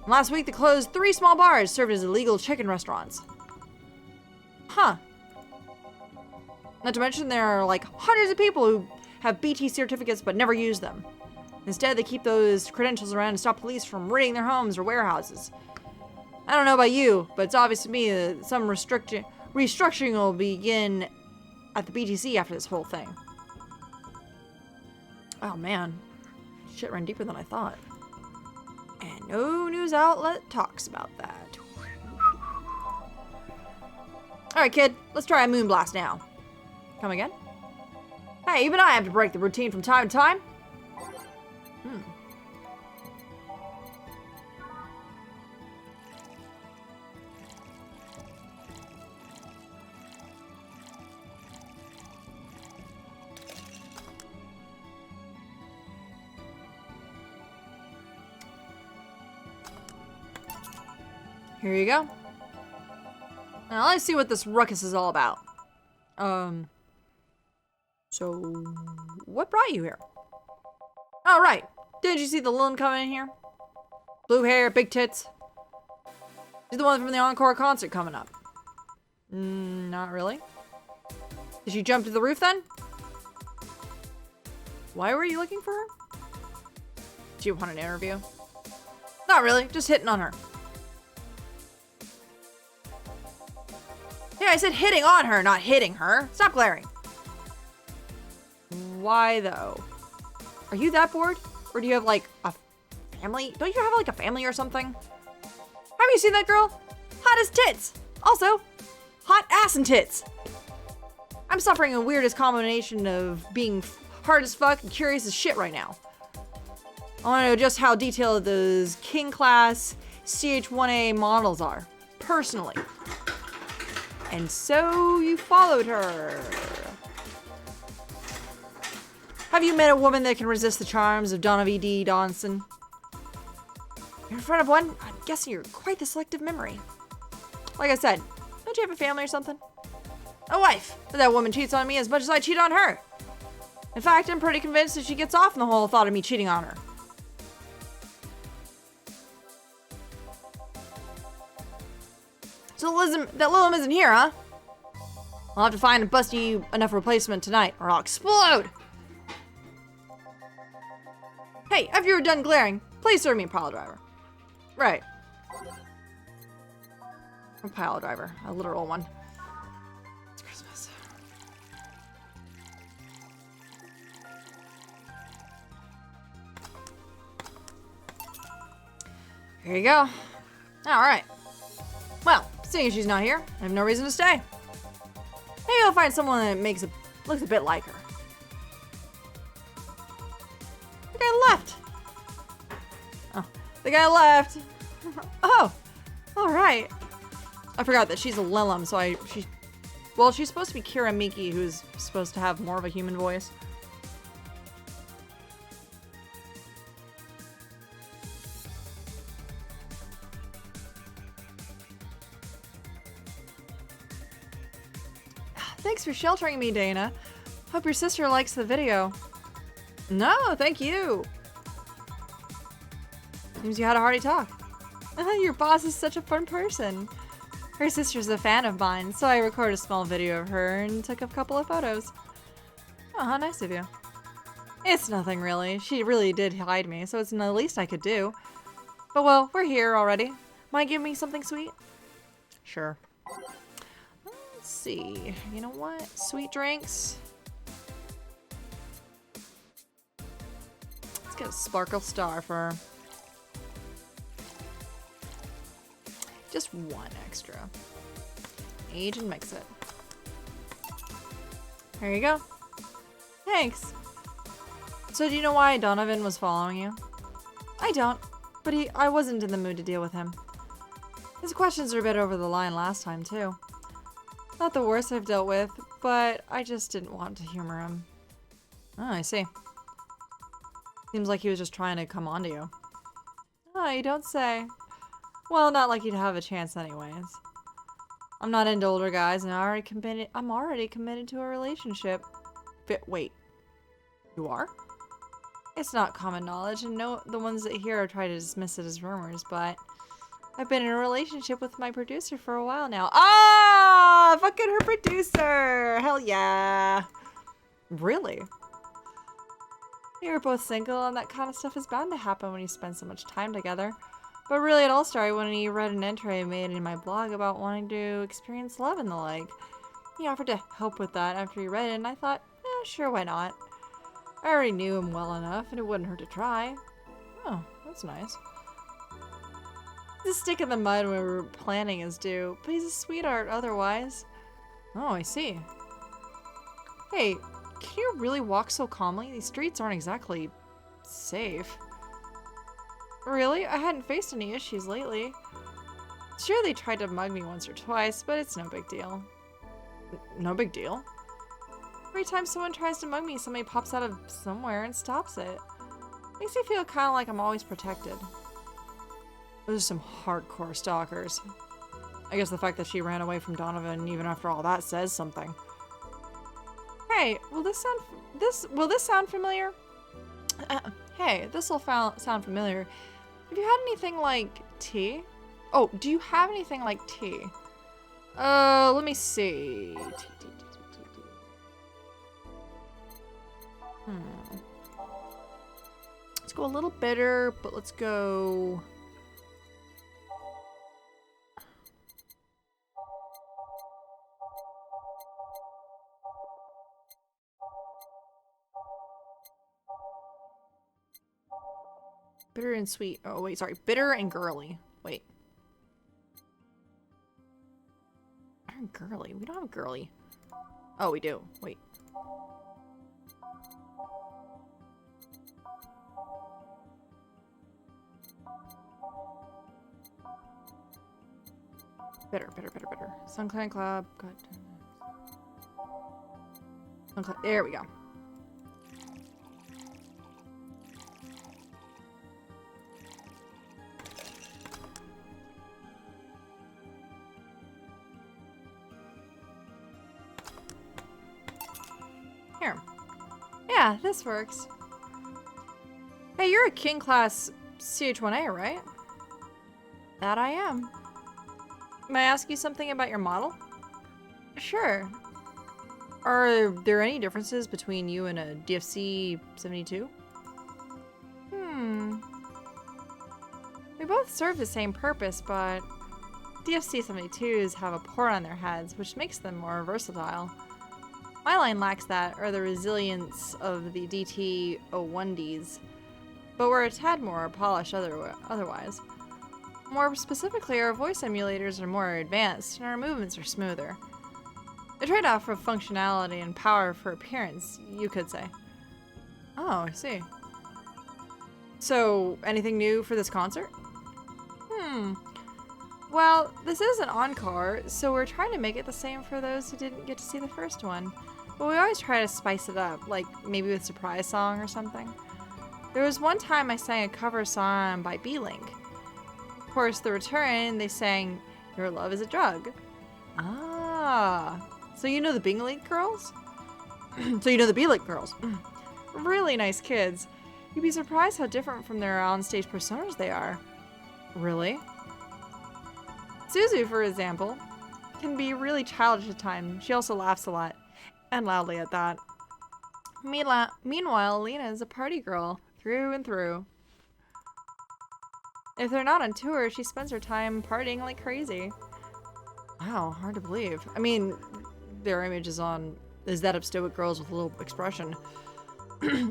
And last week they closed 3 small bars served as illegal chicken restaurants. Huh. Not to mention there are like hundreds of people who have BT certificates but never use them. Instead, they keep those credentials around to stop police from raiding their homes or warehouses. I don't know about you, but it's obvious to me that some restructuring will begin at the BTC after this whole thing. Oh man, shit ran deeper than I thought. And no news outlet talks about that. Alright kid, let's try a moonblast now. Come again? Hey, even I have to break the routine from time to time. Here you go. Now let's see what this ruckus is all about. So what brought you here? Oh, right. Didn't you see the Lilin coming in here? Blue hair, big tits. She's the one from the Encore concert coming up. Not really. Did she jump to the roof then? Why were you looking for her? Do you want an interview? Not really, just hitting on her. Yeah, I said hitting on her, not hitting her. Stop glaring. Why though? Are you that bored? Or do you have like a family? Don't you have like a family or something? Have you seen that girl? Hot as tits. Also, hot ass and tits. I'm suffering a weirdest combination of being hard as fuck and curious as shit right now. I want to know just how detailed those King class CH-1A models are, personally. And so you followed her. Have you met a woman that can resist the charms of Donna V.D. Donson? You're in front of one? guessing you're quite the selective memory. Like I said, don't you have a family or something? A wife. But that woman cheats on me as much as I cheat on her. In fact, I'm pretty convinced that she gets off on the whole thought of me cheating on her. So that Lilim isn't here, huh? I'll have to find and bust you enough replacement tonight, or I'll explode! Hey, after you're done glaring, please serve me a pile driver. Right. A pile driver, a literal one. It's Christmas. Here you go. Alright. Well, seeing as she's not here, I have no reason to stay. Maybe I'll find someone that looks a bit like her. The guy left. Oh, the guy left. Oh, all right. I forgot that she's a Lilim, so she's supposed to be Kira Miki, who's supposed to have more of a human voice. Thanks for sheltering me, Dana. Hope your sister likes the video. No, thank you. Seems you had a hearty talk. Your boss is such a fun person. Her sister's a fan of mine, so I recorded a small video of her and took a couple of photos. Oh, how nice of you. It's nothing really. She really did hide me, so it's the least I could do. But well, we're here already. Might give me something sweet? Sure. Let's see. You know what? Sweet drinks. Let's get a Sparkle Star for her. Just one extra. Age and mix it. There you go. Thanks. So do you know why Donovan was following you? I don't, but I wasn't in the mood to deal with him. His questions were a bit over the line last time too. Not the worst I've dealt with, but I just didn't want to humor him. Oh, I see. Seems like he was just trying to come on to you. Oh, you don't say. Well, not like you'd have a chance anyways. I'm not into older guys and I'm already committed to a relationship. But wait. You are? It's not common knowledge, and no, the ones that hear are trying to dismiss it as rumors, but I've been in a relationship with my producer for a while now. Ah! Fucking her producer! Hell yeah! Really? You're both single, and that kind of stuff is bound to happen when you spend so much time together. But really, it all started when he read an entry I made in my blog about wanting to experience love and the like. He offered to help with that after he read it, and I thought, sure, why not? I already knew him well enough, and it wouldn't hurt to try. Oh, that's nice. He's a stick in the mud when we're planning is due, but he's a sweetheart otherwise. Oh, I see. Hey, can you really walk so calmly? These streets aren't exactly safe. Really? I hadn't faced any issues lately. Sure, they tried to mug me once or twice, but it's no big deal. No big deal? Every time someone tries to mug me, somebody pops out of somewhere and stops it. Makes me feel kind of like I'm always protected. Those are some hardcore stalkers. I guess the fact that she ran away from Donovan even after all that says something. Hey, will this sound familiar? Hey, this will sound familiar. Have you had anything like tea? Oh, do you have anything like tea? Let me see. Let's go a little bitter, but let's go... Bitter and sweet. Oh, wait, sorry. Bitter and girly. Wait. Bitter and girly. We don't have girly. Oh, we do. Wait. Bitter. Sunclan Club. God. There we go. Yeah, this works. Hey, you're a King Class CH-1A, right? That I am. May I ask you something about your model? Sure. Are there any differences between you and a DFC-72? We both serve the same purpose, but DFC-72s have a port on their heads, which makes them more versatile. My line lacks that, or the resilience of the DT-01Ds, but we're a tad more polished otherwise. More specifically, our voice emulators are more advanced, and our movements are smoother. A trade-off of functionality and power for appearance, you could say. Oh, I see. So, anything new for this concert? Well, this is an encore, so we're trying to make it the same for those who didn't get to see the first one. But we always try to spice it up, like maybe with a surprise song or something. There was one time I sang a cover song by B-Link. Of course, the return, they sang Your Love is a Drug. Ah, so you know the B-Link girls? So you know the B-Link girls. Really nice kids. You'd be surprised how different from their on-stage personas they are. Really? Suzu, for example, can be really childish at times. She also laughs a lot, and loudly at that. Meanwhile, Lena is a party girl, through and through. If they're not on tour, she spends her time partying like crazy. Wow, hard to believe. I mean, their image is that of stoic girls with a little expression.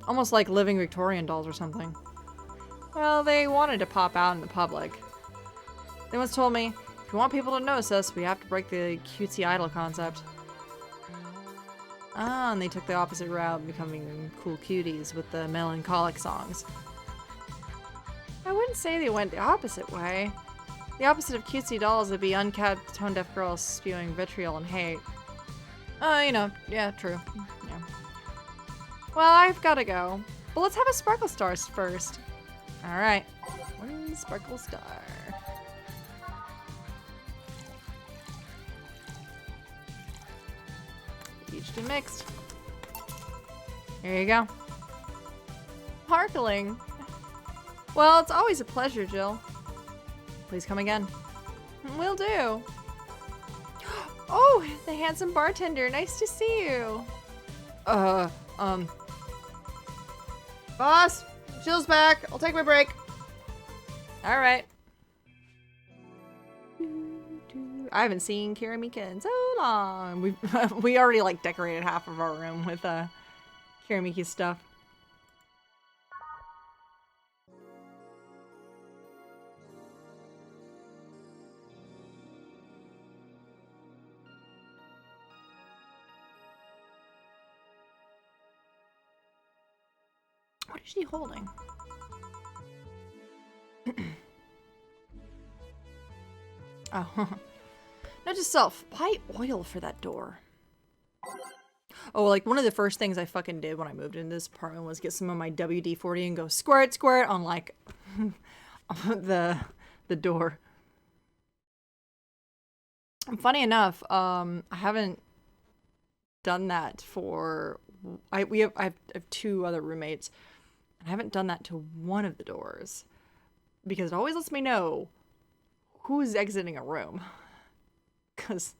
Almost like living Victorian dolls or something. Well, they wanted to pop out in the public. They once told me, if we want people to notice us, we have to break the cutesy idol concept. Ah, and they took the opposite route, becoming cool cuties with the melancholic songs. I wouldn't say they went the opposite way. The opposite of cutesy dolls would be unkept, tone-deaf girls spewing vitriol and hate. Yeah, true. Yeah. Well, I've gotta go. But let's have a Sparkle Star first. Alright. One Sparkle Star. Aged and mixed. Here you go. Sparkling. Well, it's always a pleasure, Jill. Please come again. Will do. Oh, the handsome bartender. Nice to see you. Boss, Jill's back. I'll take my break. All right. I haven't seen Kiramika in so long. We already like decorated half of our room with Kiramiki's stuff. What is she holding? Oh. Note to self, buy oil for that door. Oh, like one of the first things I fucking did when I moved into this apartment was get some of my WD-40 and go squirt, squirt on like the door. And funny enough, I haven't done that for I have two other roommates. I haven't done that to one of the doors because it always lets me know who's exiting a room. Because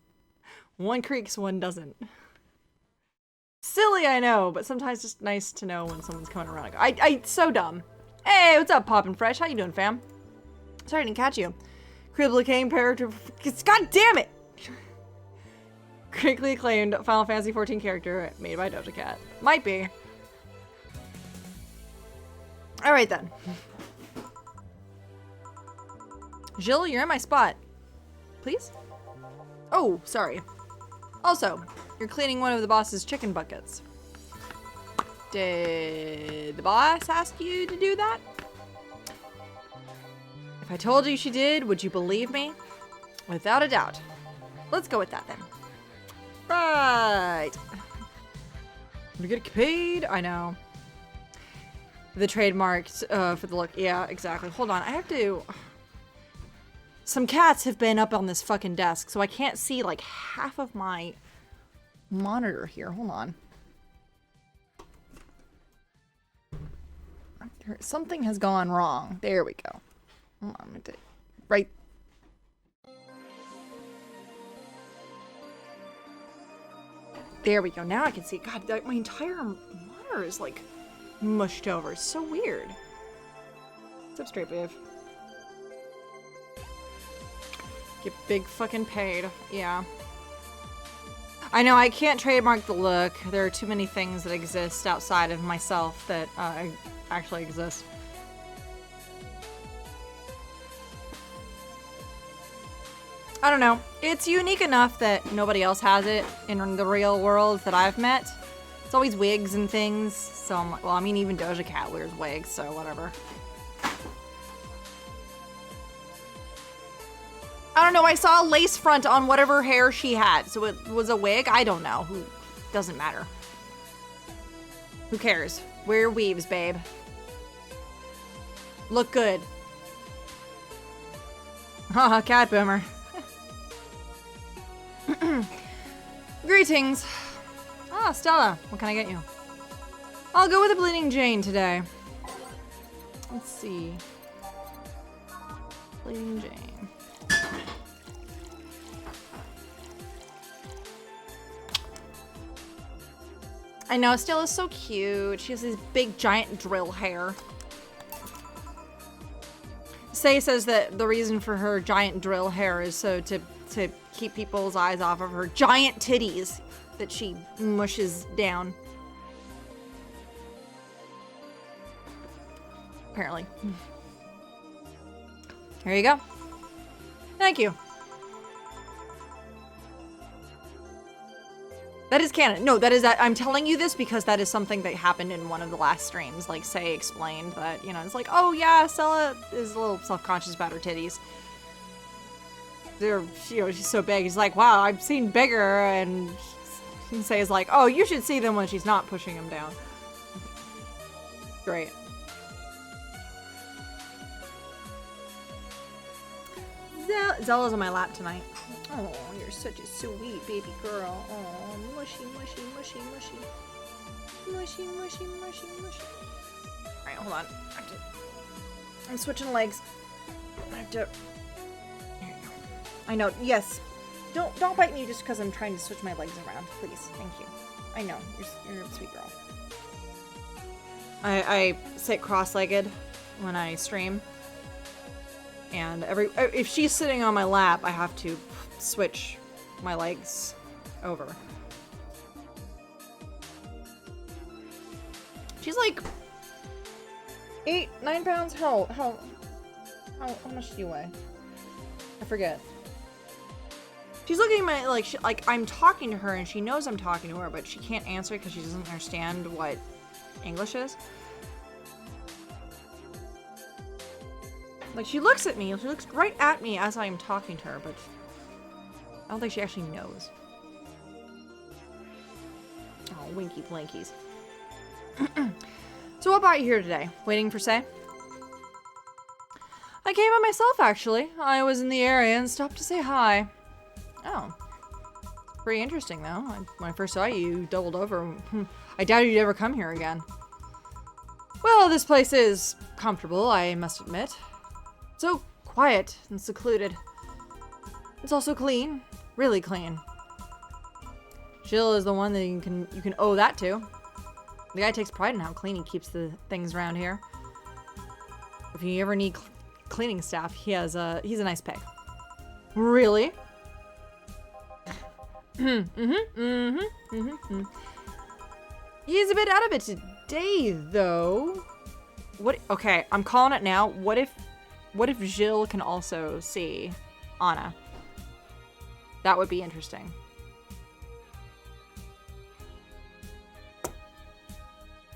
one creaks, one doesn't. Silly, I know, but sometimes just nice to know when someone's coming around. I so dumb. Hey, what's up, Poppin' Fresh? How you doing, fam? Sorry I didn't catch you. Critically acclaimed character. God damn it! Critically acclaimed Final Fantasy XIV character made by Doja Cat. Might be. Alright then. Jill, you're in my spot. Please? Oh, sorry. Also, you're cleaning one of the boss's chicken buckets. Did the boss ask you to do that? If I told you she did, would you believe me? Without a doubt. Let's go with that then. Right. We get paid? I know. The trademarked for the look. Yeah, exactly. Hold on. I have to... Some cats have been up on this fucking desk, so I can't see like half of my monitor here. Hold on. Something has gone wrong. There we go. Hold on, right. There we go. Now I can see. God, my entire monitor is like mushed over. It's so weird. What's up, straight wave? Get big fucking paid. Yeah. I know, I can't trademark the look. There are too many things that exist outside of myself that actually exist. I don't know. It's unique enough that nobody else has it in the real world that I've met. It's always wigs and things. So I'm like, well, I mean, even Doja Cat wears wigs, so whatever. I don't know, I saw a lace front on whatever hair she had. So it was a wig? I don't know. Doesn't matter. Who cares? Wear weaves, babe. Look good. Haha, cat boomer. Greetings. Ah, Stella. What can I get you? I'll go with a Bleeding Jane today. Let's see. Bleeding Jane. I know, Stella's so cute. She has this big giant drill hair. Say says that the reason for her giant drill hair is so to keep people's eyes off of her giant titties that she mushes down. Apparently. Here you go. Thank you. That is canon. No, that is that. I'm telling you this because that is something that happened in one of the last streams. Like, Say explained that, you know, it's like, oh yeah, Stella is a little self-conscious about her titties. They're, you know, she's so big. He's like, wow, I've seen bigger. And Say is like, oh, you should see them when she's not pushing them down. Great. Zella's on my lap tonight. Oh, you're such a sweet baby girl. Oh, mushy, mushy, mushy, mushy. Mushy, mushy, mushy, mushy. Alright, hold on. I'm switching legs. I have to... There you go. I know, yes. Don't bite me just because I'm trying to switch my legs around, please. Thank you. I know, you're a sweet girl. I sit cross-legged when I stream. And if she's sitting on my lap, I have to switch my legs over. She's like 8-9 pounds. How much do you weigh? I forget. She's looking at my like I'm talking to her and she knows I'm talking to her, but she can't answer because she doesn't understand what English is. Like, she looks at me. She looks right at me as I'm talking to her, but I don't think she actually knows. Oh, winky blankies. So what brought you here today? Waiting for Say? I came by myself, actually. I was in the area and stopped to say hi. Oh. Pretty interesting, though. When I first saw you, you doubled over. I doubted you'd ever come here again. Well, this place is comfortable, I must admit. So quiet and secluded. It's also clean, really clean. Jill is the one that you can owe that to. The guy takes pride in how clean he keeps the things around here. If you ever need cleaning staff, he's a nice pay. Really? He's a bit out of it today, though. What? Okay, I'm calling it now. What if Jill can also see Anna? That would be interesting.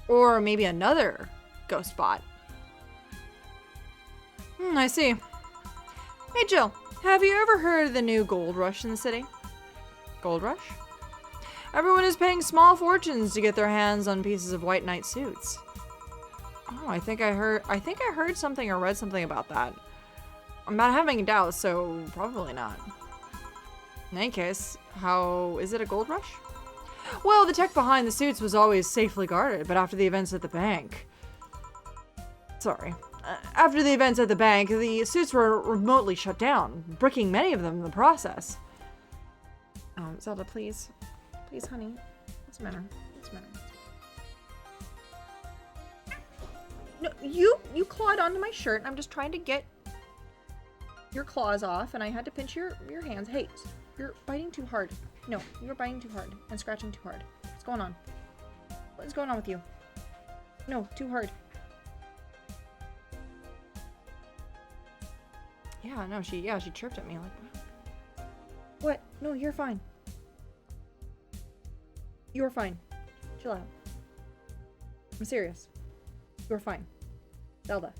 Or maybe another ghost bot. I see. Hey Jill, have you ever heard of the new gold rush in the city? Gold rush? Everyone is paying small fortunes to get their hands on pieces of white knight suits. Oh, I think I heard something or read something about that. I'm not having doubts, so probably not. In any case, how is it a gold rush? Well, the tech behind the suits was always safely guarded, but after the events at the bank, sorry. After the events at the bank, the suits were remotely shut down, bricking many of them in the process. Zelda, please. Please, honey. What's the matter? What's the matter? No, you clawed onto my shirt. I'm just trying to get your claws off, and I had to pinch your hands. Hey, you're biting too hard. No, you're biting too hard and scratching too hard. What's going on? What is going on with you? No, too hard. Yeah, no, she chirped at me like, what? No, you're fine. You're fine. Chill out. I'm serious. You're fine. Zelda.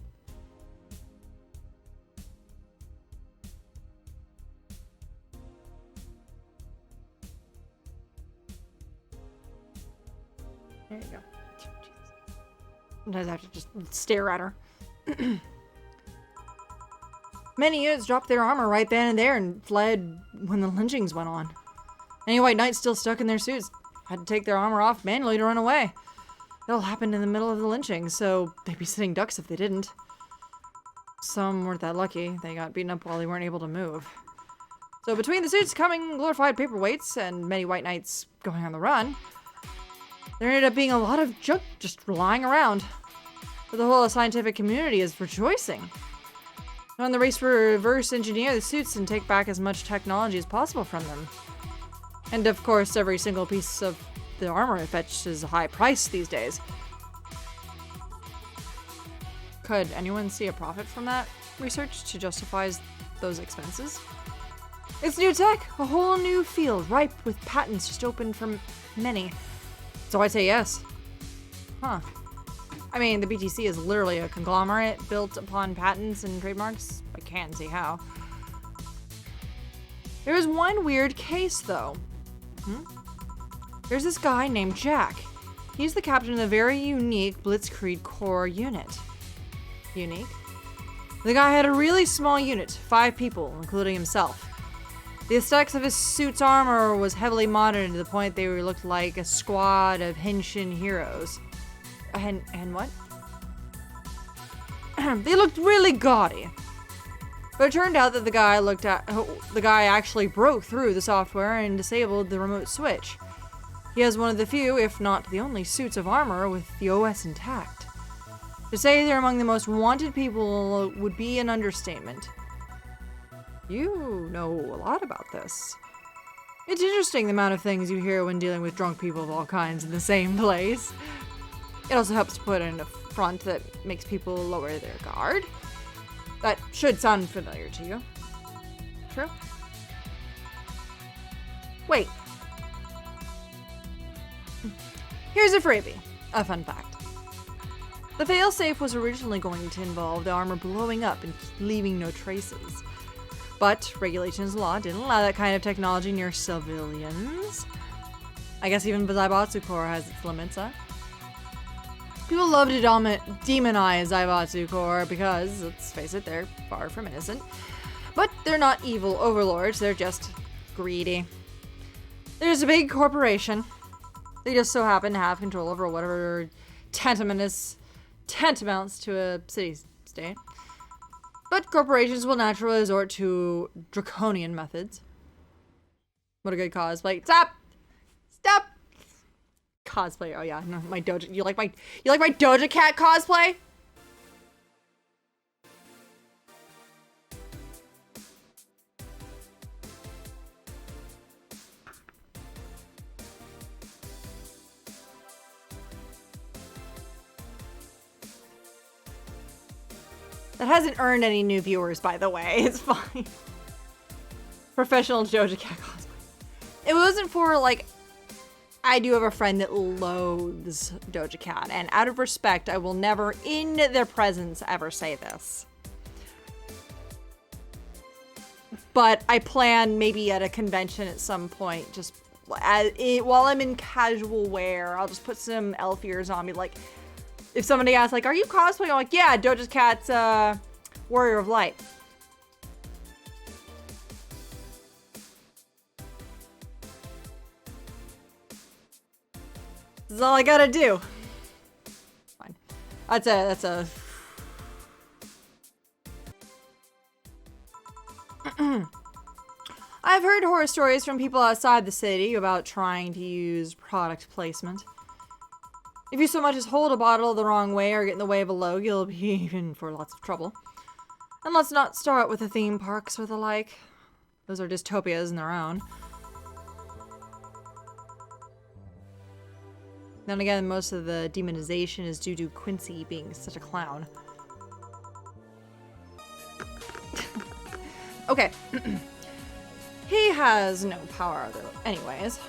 There you go. Sometimes I have to just stare at her. Many units dropped their armor right then and there and fled when the lynchings went on. Any white knights still stuck in their suits had to take their armor off manually to run away. It all happened in the middle of the lynching, so they'd be sitting ducks if they didn't. Some weren't that lucky. They got beaten up while they weren't able to move. So between the suits coming glorified paperweights and many white knights going on the run, there ended up being a lot of junk just lying around. But the whole scientific community is rejoicing. On the race for reverse engineer the suits and take back as much technology as possible from them. And of course, every single piece of the armor fetches a high price these days. Could anyone see a profit from that research to justify those expenses? It's new tech, a whole new field, ripe with patents just opened for many. So I'd say yes. Huh. I mean, the BTC is literally a conglomerate built upon patents and trademarks. I can't see how. There is one weird case, though. There's this guy named Jack. He's the captain of a very unique Blitzkrieg Corps unit. Unique? The guy had a really small unit, 5 people, including himself. The aesthetics of his suit's armor was heavily modern to the point they looked like a squad of henshin heroes. And what? They looked really gaudy. But it turned out that the guy actually broke through the software and disabled the remote switch. He has one of the few, if not the only, suits of armor with the OS intact. To say they're among the most wanted people would be an understatement. You know a lot about this. It's interesting the amount of things you hear when dealing with drunk people of all kinds in the same place. It also helps to put in a front that makes people lower their guard. That should sound familiar to you. True? Wait. Here's a freebie. A fun fact. The failsafe was originally going to involve the armor blowing up and leaving no traces. But regulations law didn't allow that kind of technology near civilians. I guess even the Zaibatsu Corps has its limits, huh? People love to demonize Zaibatsu Corps because, let's face it, they're far from innocent. But they're not evil overlords, they're just greedy. There's a big corporation. They just so happen to have control over whatever tantamounts to a city-state. But corporations will naturally resort to draconian methods. What a good cosplay. Stop! Stop! Cosplay. Oh yeah, no, my Doja. You like my Doja Cat cosplay? That hasn't earned any new viewers, by the way. It's fine. Professional Doja Cat cosplay. It wasn't for, like, I do have a friend that loathes Doja Cat, and out of respect, I will never, in their presence, ever say this. But I plan maybe at a convention at some point, just while I'm in casual wear, I'll just put some elf ears on me, like, if somebody asks, like, are you cosplaying? I'm like, yeah, Doja Cat's Warrior of Light. This is all I gotta do. Fine. That's a I've heard horror stories from people outside the city about trying to use product placement. If you so much as hold a bottle the wrong way or get in the way of a logo, you'll be in for lots of trouble. And let's not start with the theme parks or the like. Those are dystopias in their own. Then again, most of the demonization is due to Quincy being such a clown. Okay. He has no power though. Anyways.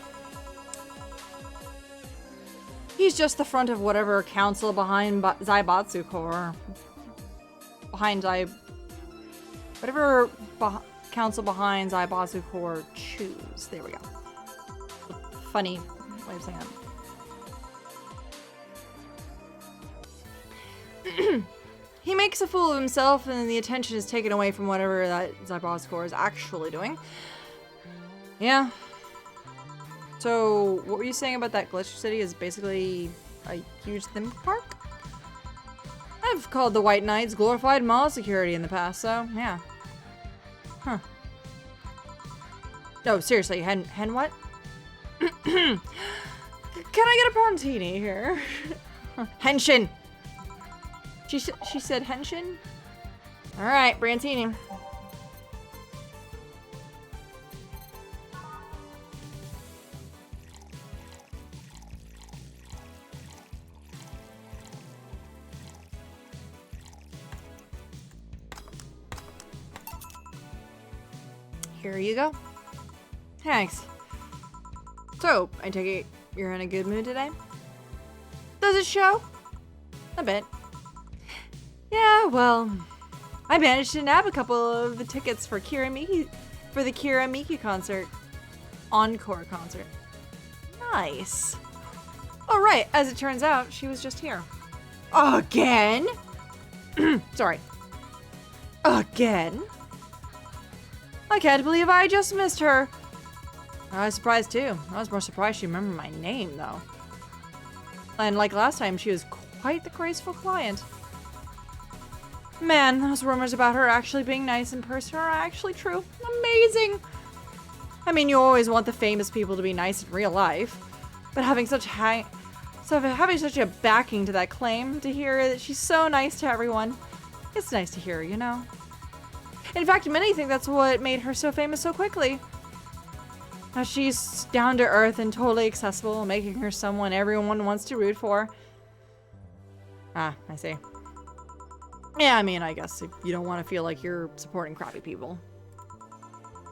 He's just the front of whatever council behind Zaibatsu Corps. Whatever council behind Zaibatsu Corps choose. There we go. Funny way of saying that. He makes a fool of himself and the attention is taken away from whatever that Zaibatsu Corps is actually doing. Yeah. So, what were you saying about that glitch city is basically a huge theme park? I've called the White Knights glorified mall security in the past, so yeah. Huh. No, seriously, hen what? Can I get a Pontini here? Henshin! She said Henshin? Alright, Brantini. Here you go. Thanks. So, I take it you're in a good mood today? Does it show? A bit. Yeah, well, I managed to nab a couple of the tickets for the Kira Miki concert. Encore concert. Nice. Oh, right. As it turns out, she was just here. Again? Sorry. Again? I can't believe I just missed her. I was surprised too. I was more surprised she remembered my name though. And like last time, she was quite the graceful client. Man, those rumors about her actually being nice in person are actually true. Amazing! I mean, you always want the famous people to be nice in real life, but having such a backing to that claim, to hear that she's so nice to everyone, it's nice to hear, you know? In fact, many think that's what made her so famous so quickly. That she's down to earth and totally accessible, making her someone everyone wants to root for. Ah, I see. Yeah, I mean, I guess if you don't want to feel like you're supporting crappy people.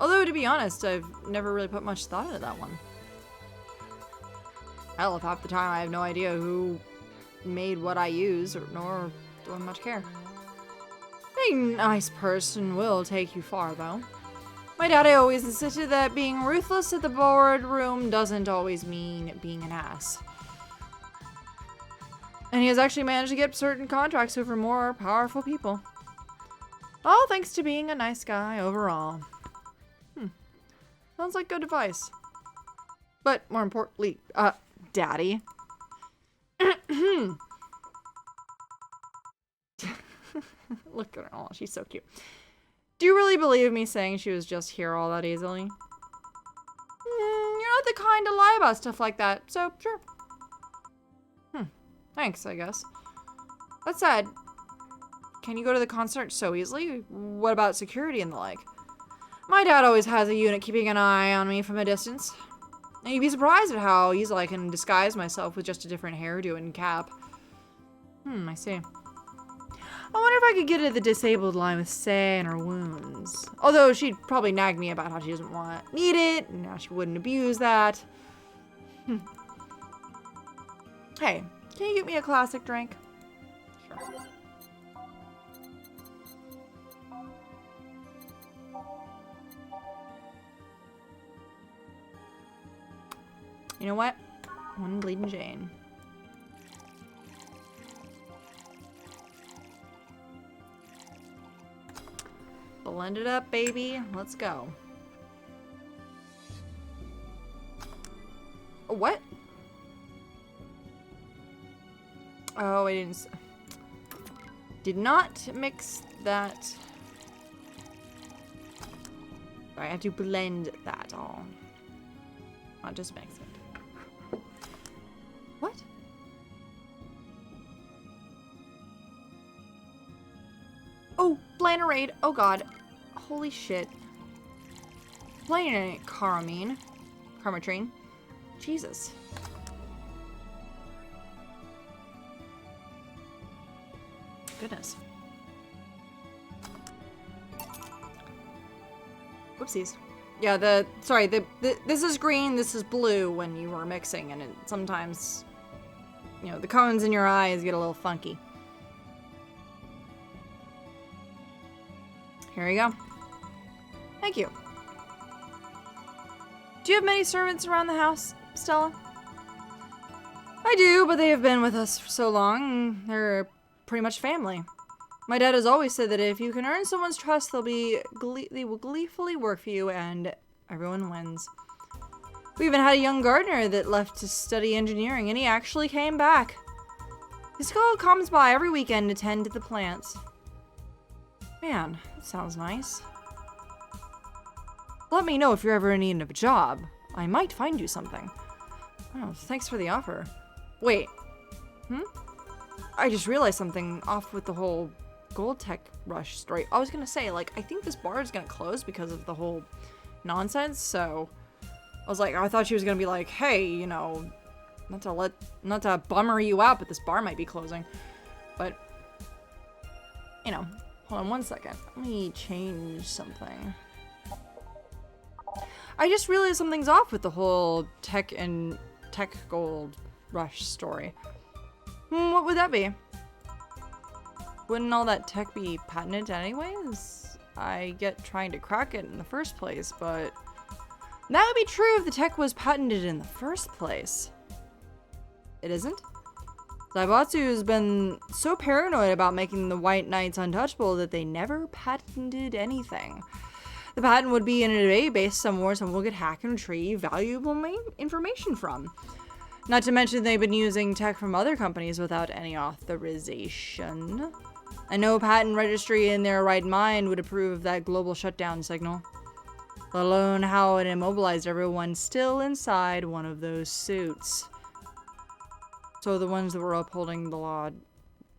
Although, to be honest, I've never really put much thought into that one. Hell, half the time I have no idea who made what I use, nor do I much care. Being a nice person will take you far, though. My daddy always insisted that being ruthless at the boardroom doesn't always mean being an ass. And he has actually managed to get certain contracts over more powerful people. All thanks to being a nice guy overall. Sounds like good advice. But more importantly, Daddy. Look at her. Oh, she's so cute. Do you really believe me saying she was just here all that easily? You're not the kind to lie about stuff like that, so sure. Thanks, I guess. That said, can you go to the concert so easily? What about security and the like? My dad always has a unit keeping an eye on me from a distance. And you'd be surprised at how easily I can disguise myself with just a different hairdo and cap. I see. I wonder if I could get to the disabled line with Say and her wounds. Although she'd probably nag me about how she doesn't need it, and how she wouldn't abuse that. Hey, can you get me a classic drink? Sure. You know what? One Bleeding Jane. Blend it up, baby. Let's go. What? Oh, I did not mix that. I have to blend that all. Not just mix it. What? Oh, Blannerade. Oh god. Holy shit. Blannerade, Carmatrine. Jesus. Goodness. Whoopsies. Yeah, this is green, this is blue when you were mixing, and it sometimes, you know, the cones in your eyes get a little funky. Here you go. Thank you. Do you have many servants around the house, Stella? I do, but they have been with us for so long, they're pretty much family. My dad has always said that if you can earn someone's trust, they will gleefully work for you, and everyone wins. We even had a young gardener that left to study engineering, and he actually came back. He still comes by every weekend to tend to the plants. Man, that sounds nice. Let me know if you're ever in need of a job. I might find you something. Oh, thanks for the offer. Wait. I just realized something off with the whole gold tech rush story. I was gonna say, like, I think this bar is gonna close because of the whole nonsense, so I was like, I thought she was gonna be like, hey, you know, not to bummer you out, but this bar might be closing. But, you know, hold on one second. Let me change something. I just realized something's off with the whole tech gold rush story. What would that be? Wouldn't all that tech be patented anyways? I get trying to crack it in the first place, but that would be true if the tech was patented in the first place. It isn't? Zaibatsu has been so paranoid about making the White Knights untouchable that they never patented anything. The patent would be in a database somewhere someone could hack and retrieve valuable information from. Not to mention they've been using tech from other companies without any authorization. And no patent registry in their right mind would approve of that global shutdown signal. Let alone how it immobilized everyone still inside one of those suits. So the ones that were upholding the law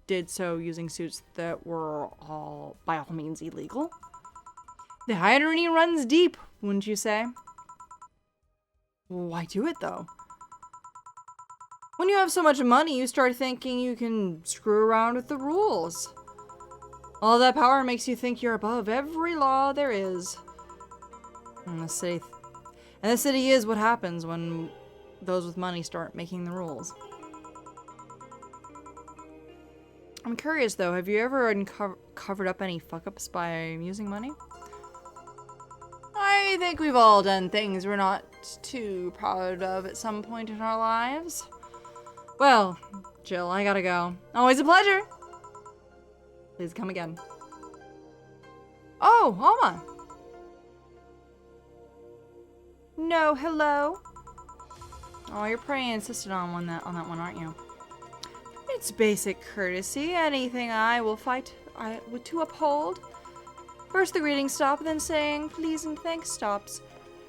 did so using suits that were all, by all means, illegal? The irony runs deep, wouldn't you say? Why do it, though? When you have so much money, you start thinking you can screw around with the rules. All that power makes you think you're above every law there is. And the city is what happens when those with money start making the rules. I'm curious, though, have you ever covered up any fuck-ups by using money? I think we've all done things we're not too proud of at some point in our lives. Well, Jill, I gotta go. Always a pleasure. Please come again. Oh, Alma. No, hello. Oh, you're pretty insistent on that one, aren't you? It's basic courtesy. Anything I will fight to uphold. First the greeting stop, then saying please and thanks stops.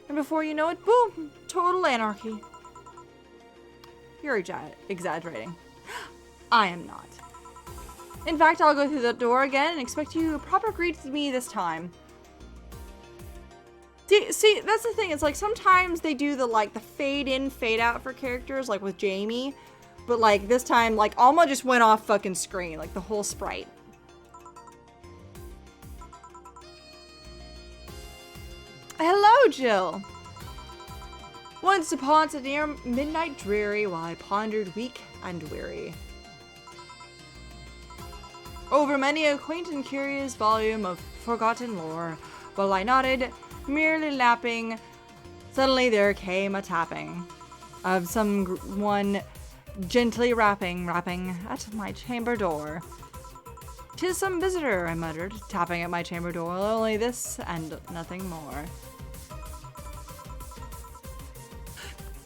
And before you know it, boom, total anarchy. You're exaggerating. I am not. In fact, I'll go through the door again and expect you to proper greet me this time. See, that's the thing. It's like sometimes they do the fade in, fade out for characters, like with Jamie. But like this time, like Alma just went off fucking screen, like the whole sprite. Hello, Jill. Once upon a near midnight dreary, while I pondered weak and weary over many a quaint and curious volume of forgotten lore, while I nodded, merely lapping, suddenly there came a tapping of someone gently rapping at my chamber door. "'Tis some visitor," I muttered, tapping at my chamber door, "only this and nothing more."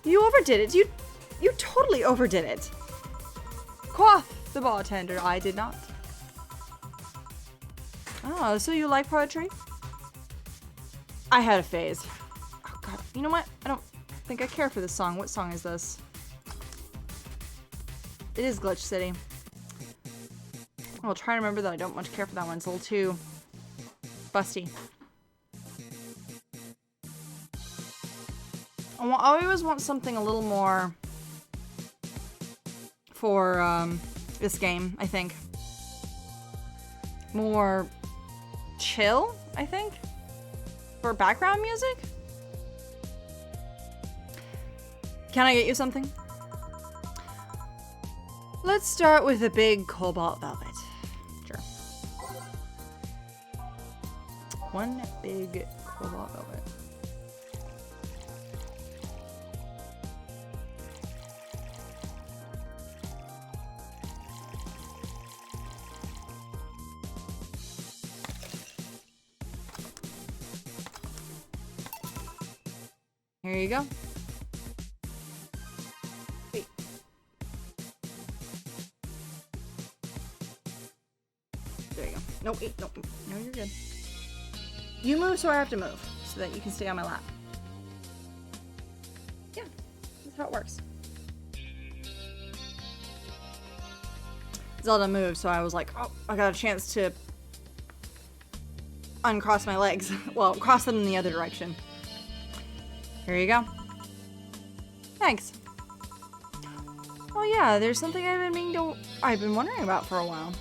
You overdid it. You totally overdid it. Quoth the bartender, I did not. Oh, so you like poetry? I had a phase. Oh god, you know what? I don't think I care for this song. What song is this? It is Glitch City. I'll try to remember that I don't much care for that one. It's a little too busty. I always want something a little more for this game, I think. More chill, I think, for background music. Can I get you something? Let's start with a big cobalt velvet. Sure. One big cobalt velvet. Here you go. Wait. There you go. No, wait, no. No, you're good. You move so I have to move, so that you can stay on my lap. Yeah, that's how it works. Zelda moved, so I was like, oh, I got a chance to uncross my legs. Well, cross them in the other direction. Here you go. Thanks. Oh yeah, there's something I've been wondering about for a while.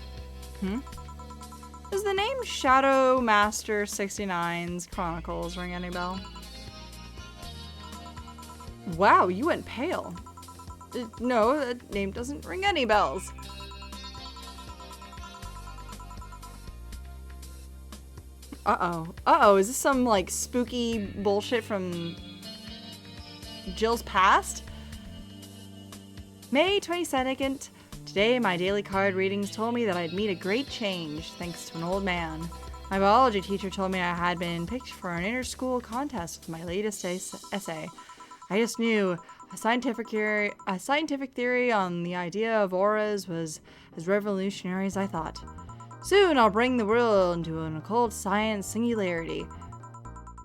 Does the name Shadow Master 69's Chronicles ring any bell? Wow, you went pale. No, that name doesn't ring any bells. Uh-oh. Uh-oh, is this some, like, spooky bullshit from Jill's past? May 22nd. Today, my daily card readings told me that I'd meet a great change, thanks to an old man. My biology teacher told me I had been picked for an inter-school contest with my latest essay. I just knew a scientific theory on the idea of auras was as revolutionary as I thought. Soon, I'll bring the world into an occult science singularity.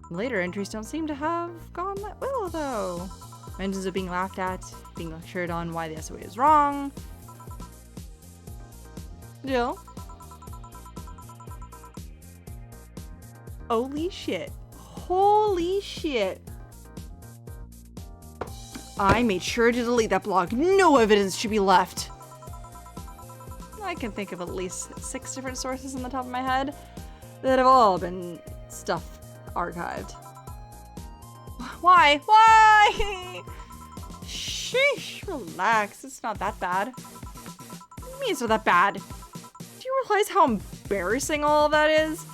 Later entries don't seem to have gone that well, though. Mentions of being laughed at, being lectured on why the SOE is wrong. Jill? Holy shit. Holy shit. I made sure to delete that blog. No evidence should be left. I can think of at least 6 different sources on the top of my head that have all been stuff archived. Why? Why? Sheesh, relax. It's not that bad. What do you mean it's not that bad? Do you realize how embarrassing all of that is?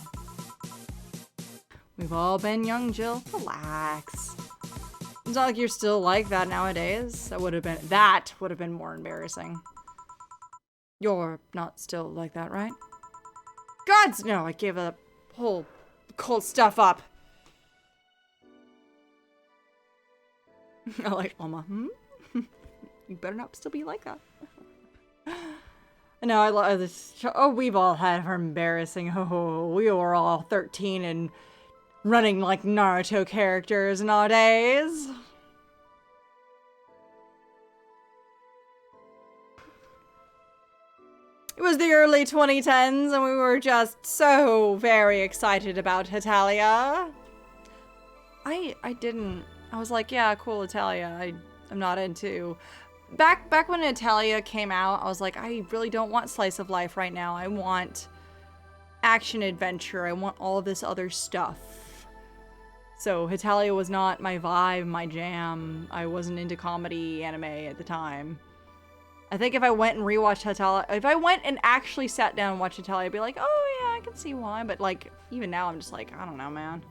We've all been young, Jill. Relax. It's not like you're still like that nowadays. That would have been more embarrassing. You're not still like that, right? Gods, no, I gave the whole cold stuff up. I like, Alma, You better not still be like that. No, I love this. Oh, we've all had her embarrassing. Oh, we were all 13 and running like Naruto characters nowadays. It was the early 2010s and we were just so very excited about Hetalia. I was like, yeah, cool, Hetalia. I'm not into... Back when Hetalia came out, I was like, I really don't want slice of life right now. I want action adventure. I want all of this other stuff. So Hetalia was not my vibe, my jam. I wasn't into comedy anime at the time. I think if I went and rewatched Hetalia, if I went and actually sat down and watched Hetalia, I'd be like, oh yeah, I can see why. But like, even now I'm just like, I don't know, man.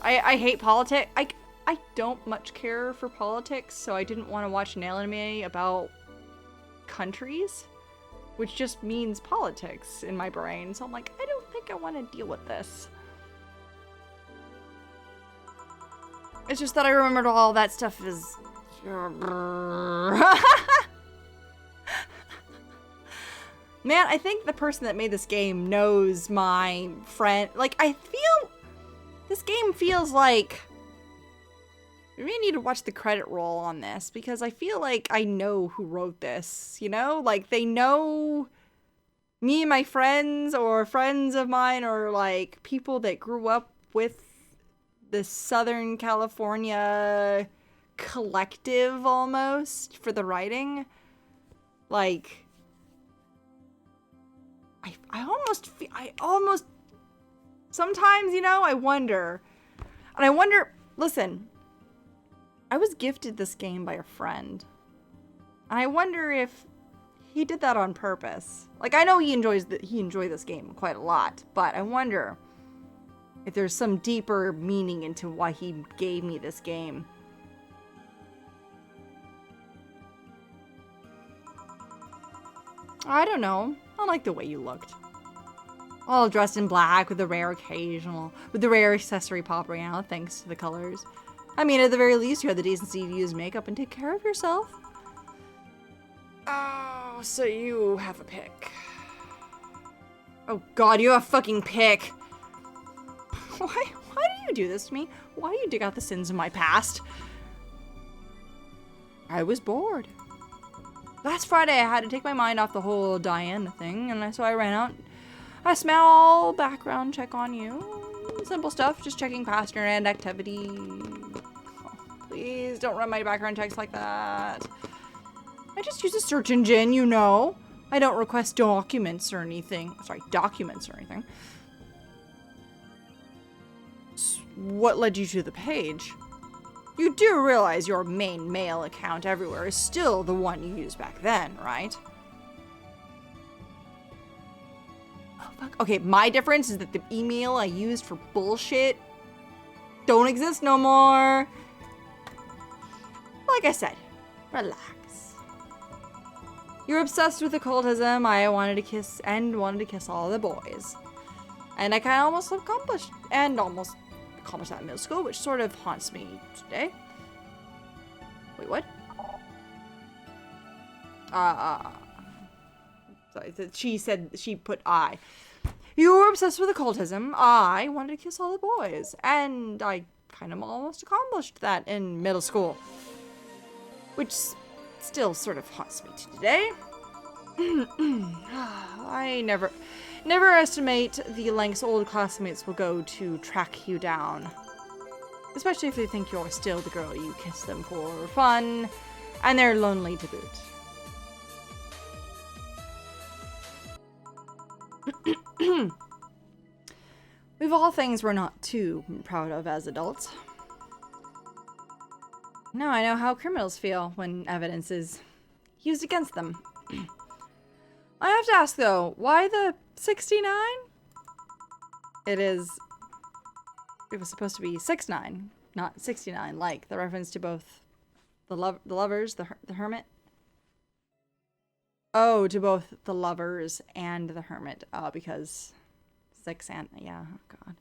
I hate politics. I don't much care for politics, so I didn't want to watch an anime about countries, which just means politics in my brain. So I'm like, I don't think I want to deal with this. It's just that I remembered all that stuff is... Man, I think the person that made this game knows my friend. Like, I feel This game feels like... We really need to watch the credit roll on this, because I feel like I know who wrote this, you know? Like, they know me and my friends, or friends of mine, or, like, people that grew up with the Southern California collective, almost, for the writing. Like, I almost, sometimes, you know, I wonder. And I wonder, listen... I was gifted this game by a friend. And I wonder if he did that on purpose. Like, I know he enjoyed this game quite a lot, but I wonder if there's some deeper meaning into why he gave me this game. I don't know. I like the way you looked. All dressed in black with the rare accessory popping out thanks to the colors. I mean, at the very least, you had the decency to use makeup and take care of yourself. Oh, so you have a pick. Oh god, you have a fucking pick. Why do you do this to me? Why do you dig out the sins of my past? I was bored. Last Friday, I had to take my mind off the whole Diana thing, and so I ran out. A small background check on you. Simple stuff, just checking past your end activity. Oh, please don't run my background checks like that. I just use a search engine, you know. I don't request documents or anything. Sorry, documents or anything. What led you to the page? You do realize your main mail account everywhere is still the one you used back then, right? Okay, my difference is that the email I used for bullshit don't exist no more. Like I said, relax. You're obsessed with occultism. I wanted to kiss all the boys. And I kind of almost accomplished that in middle school, which sort of haunts me today. Wait, what? Sorry, she put I. You were obsessed with occultism. I wanted to kiss all the boys. And I kind of almost accomplished that in middle school. Which still sort of haunts me to today. I never estimate the lengths old classmates will go to track you down. Especially if they think you're still the girl you kiss them for fun, and they're lonely to boot. We've all things we're not too proud of as adults. Now I know how criminals feel when evidence is used against them. I have to ask though, why the 69? It was supposed to be 6'9", not 69, like the reference to both the lovers, the hermit. Oh, to both the lovers and the hermit. Because 6 and yeah, oh god.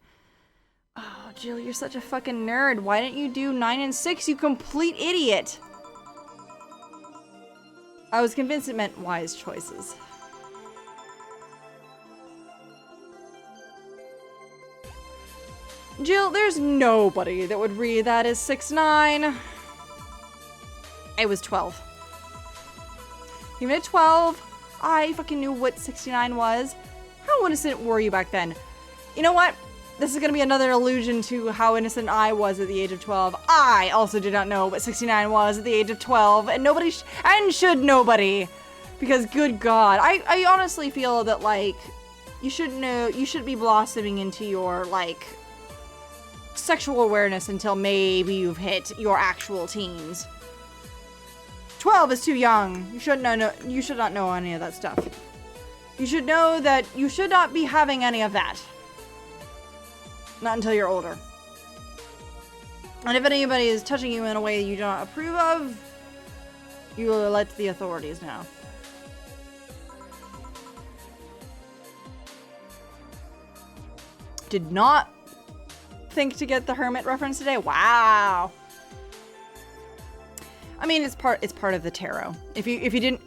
Oh, Jill, you're such a fucking nerd. Why didn't you do 9 and 6, you complete idiot? I was convinced it meant wise choices. Jill, there's nobody that would read that as 6'9". I was 12. Even at 12, I fucking knew what 69 was. How innocent were you back then? You know what? This is gonna be another allusion to how innocent I was at the age of 12. I also did not know what 69 was at the age of 12, and nobody should nobody. Because good god, I honestly feel that, like, you should be blossoming into your, like, sexual awareness until maybe you've hit your actual teens. 12 is too young. You should not know any of that stuff. You should know that you should not be having any of that. Not until you're older. And if anybody is touching you in a way you do not approve of, you will let the authorities know. Did not think to get the hermit reference today. Wow. I mean, it's part of the tarot. If you didn't,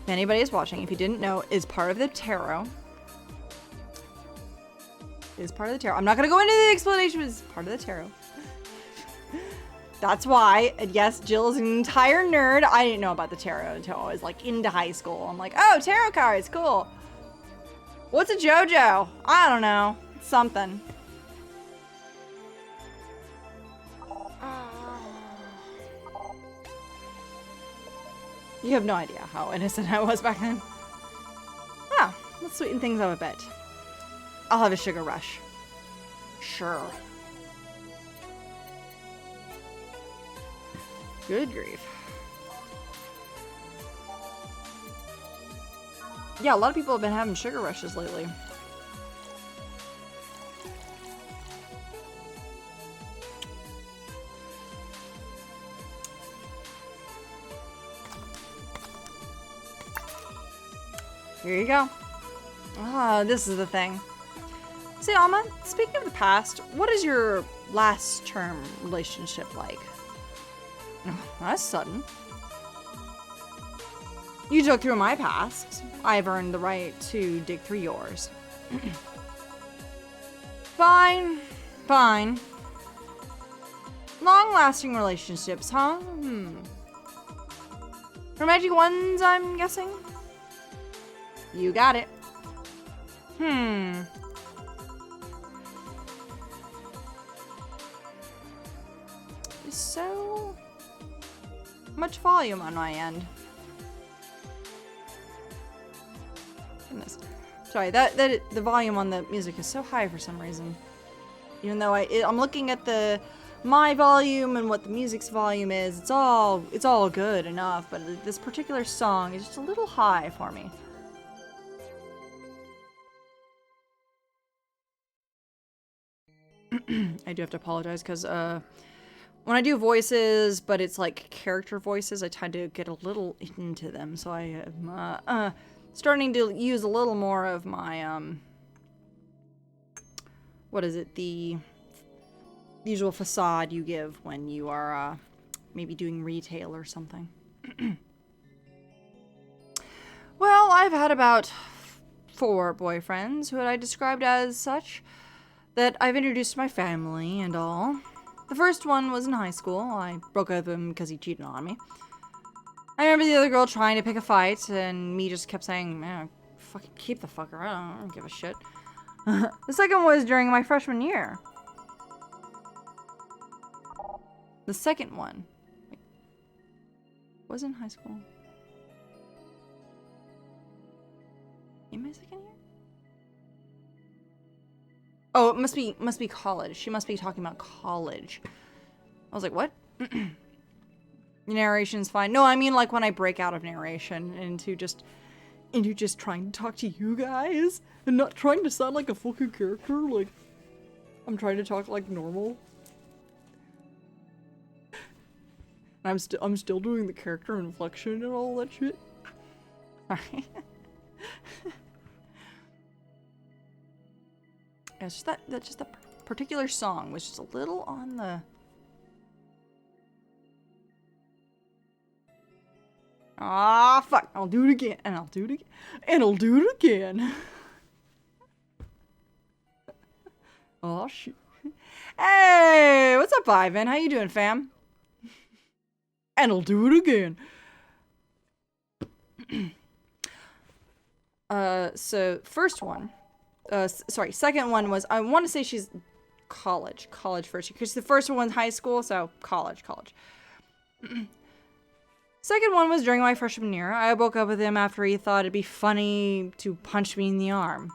if anybody is watching, if you didn't know, is part of the tarot. It is part of the tarot. I'm not gonna go into the explanation, but it's part of the tarot. That's why, and yes, Jill is an entire nerd. I didn't know about the tarot until I was like into high school. I'm like, oh, tarot cards, cool. What's a JoJo? I don't know. It's something. You have no idea how innocent I was back then. Ah, let's sweeten things up a bit. I'll have a sugar rush. Sure. Good grief. Yeah, a lot of people have been having sugar rushes lately. Here you go. Ah, this is the thing. Say, Alma, speaking of the past, what is your last term relationship like? Oh, that's sudden. You dug through my past. I've earned the right to dig through yours. Fine. Fine. Long-lasting relationships, huh? Romantic ones, I'm guessing? You got it. There's so much volume on my end. Goodness. Sorry, the volume on the music is so high for some reason. Even though I'm looking at my volume and what the music's volume is, it's all good enough, but this particular song is just a little high for me. I do have to apologize because when I do voices, but it's like character voices, I tend to get a little into them. So I am starting to use a little more of my what is it? The usual facade you give when you are maybe doing retail or something. Well, I've had about 4 boyfriends who I described as such that I've introduced to my family and all. The first one was in high school. I broke up with him because he cheated on me. I remember the other girl trying to pick a fight, and me just kept saying, man, fucking keep the fucker. I don't give a shit. The second was during my freshman year. The second one was in high school. In my second year? Oh, it must be college. She must be talking about college. I was like, what? Narration's fine. No, I mean like when I break out of narration into just trying to talk to you guys and not trying to sound like a fucking character. Like I'm trying to talk like normal. I'm still doing the character inflection and all that shit. Sorry. It's just that particular song was just a little on the. Ah, fuck! I'll do it again, and I'll do it again, and I'll do it again. Oh shit! Hey, what's up, Ivan? How you doing, fam? And I'll do it again. So first one. Second one was, I want to say she's college first year, because the first one was high school, so college. Second one was during my freshman year. I broke up with him after he thought it'd be funny to punch me in the arm.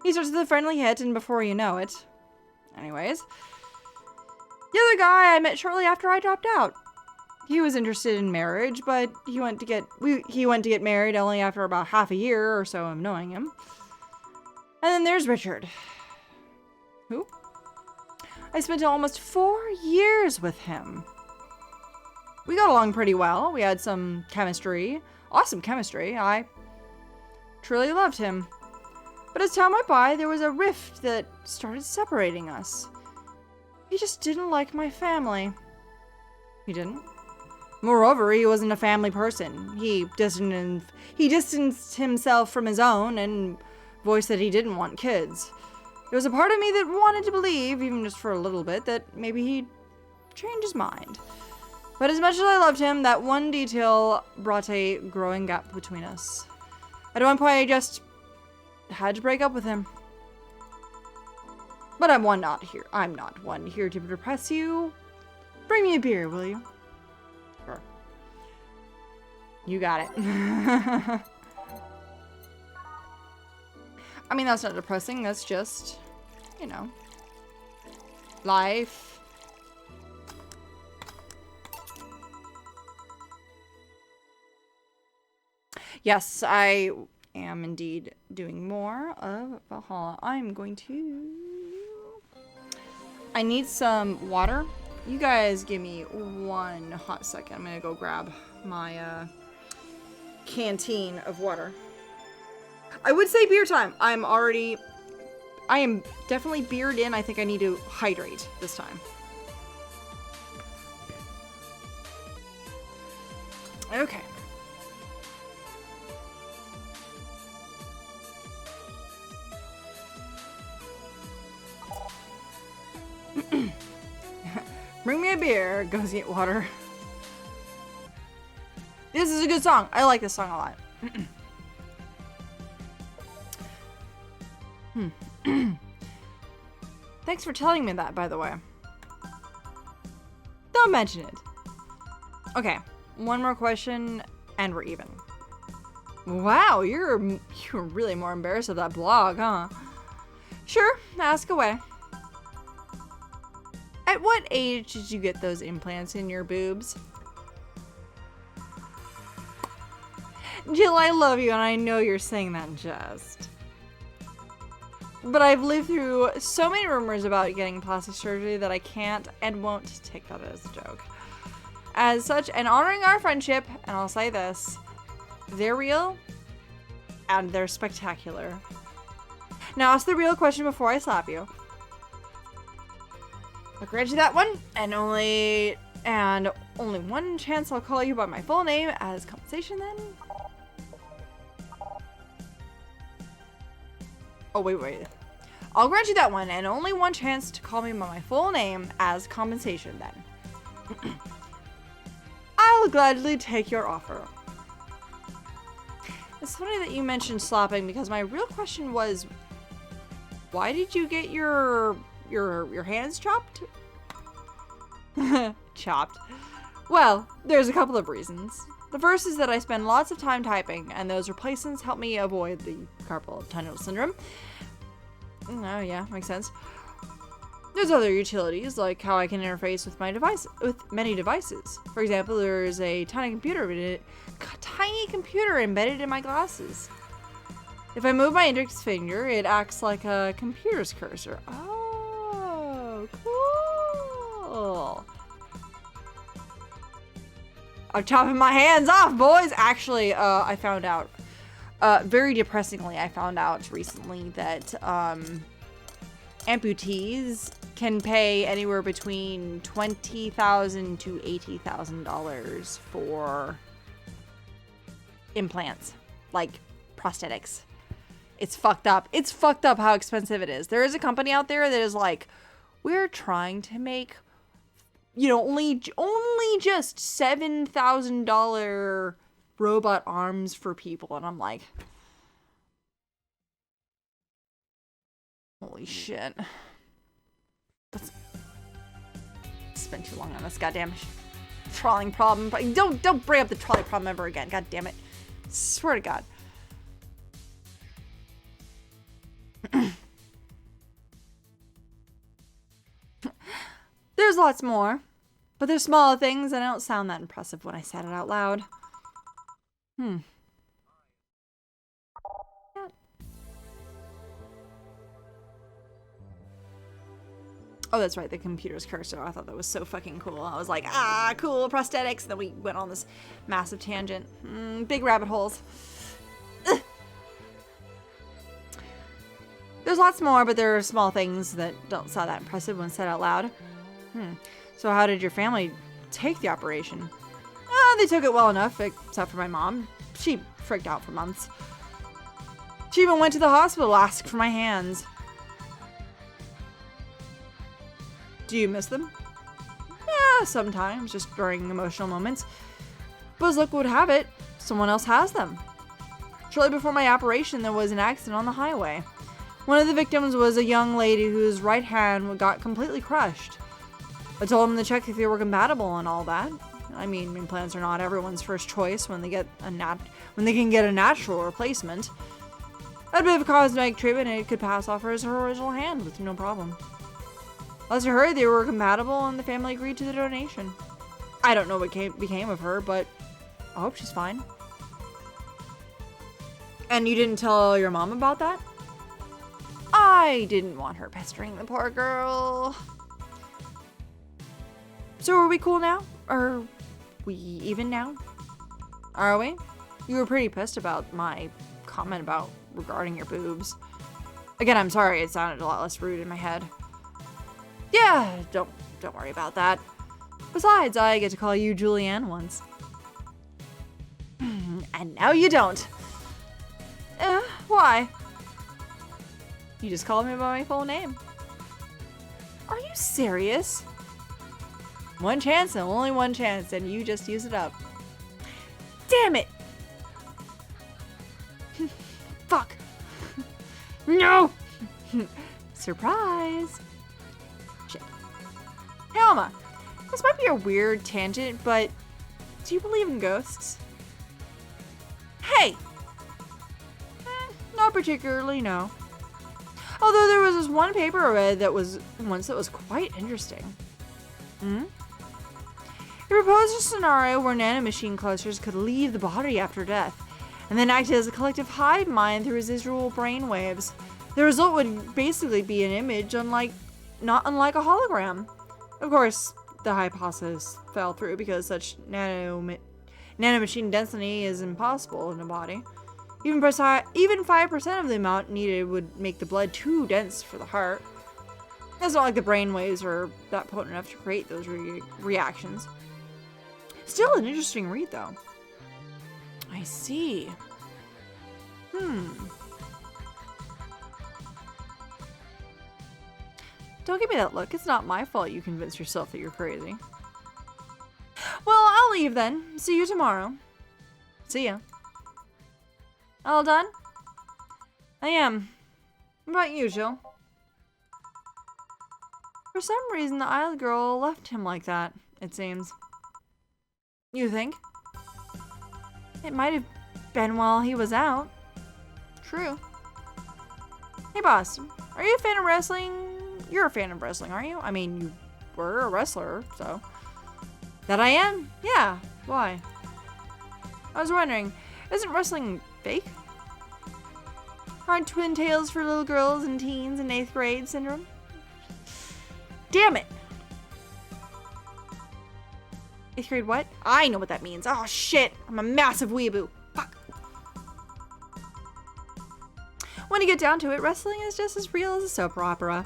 He starts with a friendly hit, and before you know it. Anyways. The other guy I met shortly after I dropped out. He was interested in marriage, but he went to get married only after about half a year or so of knowing him. And then there's Richard. Who? I spent almost 4 years with him. We got along pretty well. We had some chemistry. Awesome chemistry. I truly loved him. But as time went by, there was a rift that started separating us. He just didn't like my family. He didn't. Moreover, he wasn't a family person. He distanced himself from his own and voiced that he didn't want kids. There was a part of me that wanted to believe, even just for a little bit, that maybe he'd change his mind. But as much as I loved him, that one detail brought a growing gap between us. At one point, I just had to break up with him. But I'm not one here to depress you. Bring me a beer, will you? Sure. You got it. I mean, that's not depressing. That's just, you know, life. Yes, I am indeed doing more of Valhalla. I'm going to... I need some water. You guys give me one hot second. I'm going to go grab my canteen of water. I would say beer time. I am definitely beered in. I think I need to hydrate this time. Okay. Bring me a beer, goes get water. This is a good song. I like this song a lot. Thanks for telling me that, by the way. Don't mention it. Okay, one more question and we're even. Wow, you're really more embarrassed of that blog, huh? Sure, ask away. At what age did you get those implants in your boobs? Jill, I love you and I know you're saying that in jest. But I've lived through so many rumors about getting plastic surgery that I can't and won't take that as a joke. As such, and honoring our friendship, and I'll say this, they're real and they're spectacular. Now ask the real question before I slap you. I'll grant you that one, and only one chance I'll call you by my full name as compensation then. Oh, wait. I'll grant you that one, and only one chance to call me by my full name as compensation then. I'll gladly take your offer. It's funny that you mentioned slapping because my real question was, why did you get your hands chopped? Chopped. Well, there's a couple of reasons. The first is that I spend lots of time typing, and those replacements help me avoid the carpal tunnel syndrome. Oh yeah, makes sense. There's other utilities, like how I can interface with many devices. For example, there's a tiny computer embedded in my glasses. If I move my index finger, it acts like a computer's cursor. Oh, cool. I'm chopping my hands off, boys. Actually, I found out, very depressingly, I found out recently that amputees can pay anywhere between $20,000 to $80,000 for implants, like prosthetics. It's fucked up. It's fucked up how expensive it is. There is a company out there that is like, we're trying to make, you know, only just $7,000 robot arms for people. And I'm like, holy shit. Let's spend too long on this goddamn trawling problem. Don't bring up the trolley problem ever again. God damn it. Swear to God. There's lots more, but they're smaller things and they don't sound that impressive when I said it out loud. Oh, that's right, the computer's cursor. I thought that was so fucking cool. I was like, ah, cool, prosthetics. And then we went on this massive tangent. Big rabbit holes. Ugh. There's lots more, but there are small things that don't sound that impressive when said out loud. So how did your family take the operation? They took it well enough, except for my mom. She freaked out for months. She even went to the hospital to ask for my hands. Do you miss them? Yeah, sometimes, just during emotional moments. But as luck would have it, someone else has them. Shortly before my operation, there was an accident on the highway. One of the victims was a young lady whose right hand got completely crushed. I told him to check if they were compatible and all that. I mean, implants are not everyone's first choice when they can get a natural replacement. A bit of cosmetic treatment and it could pass off as her original hand with no problem. As I heard, they were compatible and the family agreed to the donation. I don't know what became of her, but I hope she's fine. And you didn't tell your mom about that? I didn't want her pestering the poor girl. So are we cool now? Are we even now? Are we? You were pretty pissed about my comment about regarding your boobs. Again, I'm sorry, it sounded a lot less rude in my head. Yeah, don't worry about that. Besides, I get to call you Julianne once. And now you don't. Why? You just called me by my full name. Are you serious? One chance and only one chance, and you just use it up. Damn it! Fuck. No! Surprise! Shit. Hey, Alma. This might be a weird tangent, but do you believe in ghosts? Hey! Not particularly, no. Although there was this one paper I read that was quite interesting. It proposed a scenario where nanomachine clusters could leave the body after death, and then act as a collective hive mind through residual brain waves. The result would basically be an image not unlike a hologram. Of course, the hypothesis fell through because such nanomachine density is impossible in a body. Even 5% of the amount needed would make the blood too dense for the heart. It's not like the brain waves are that potent enough to create those reactions. Still an interesting read, though. I see. Don't give me that look. It's not my fault you convinced yourself that you're crazy. Well, I'll leave then. See you tomorrow. See ya. All done? I am. What about you, Jill? For some reason, the island girl left him like that, it seems. You think? It might have been while he was out. True. Hey, boss. Are you a fan of wrestling? You're a fan of wrestling, aren't you? I mean, you were a wrestler, so. That I am? Yeah. Why? I was wondering, isn't wrestling fake? Aren't twin tails for little girls and teens in 8th grade syndrome? Damn it! 8th grade what? I know what that means. Oh shit! I'm a massive weeaboo. Fuck. When you get down to it, wrestling is just as real as a soap opera.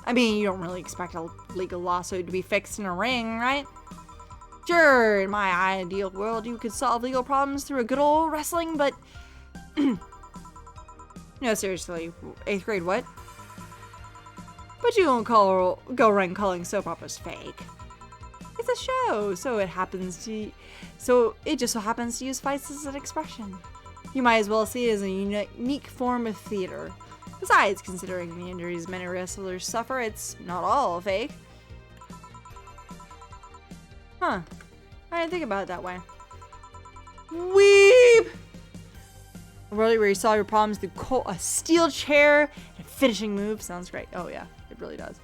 I mean, you don't really expect a legal lawsuit to be fixed in a ring, right? Sure, in my ideal world, you could solve legal problems through a good old wrestling, but... No, seriously, 8th grade what? But you don't go around calling soap operas fake. It's a show, so it just so happens to use fights as an expression. You might as well see it as a unique form of theater. Besides, considering the injuries many wrestlers suffer, it's not all fake. Huh. I didn't think about it that way. Weep! A world where you solve your problems through a steel chair and a finishing move. Sounds great. Oh yeah, it really does.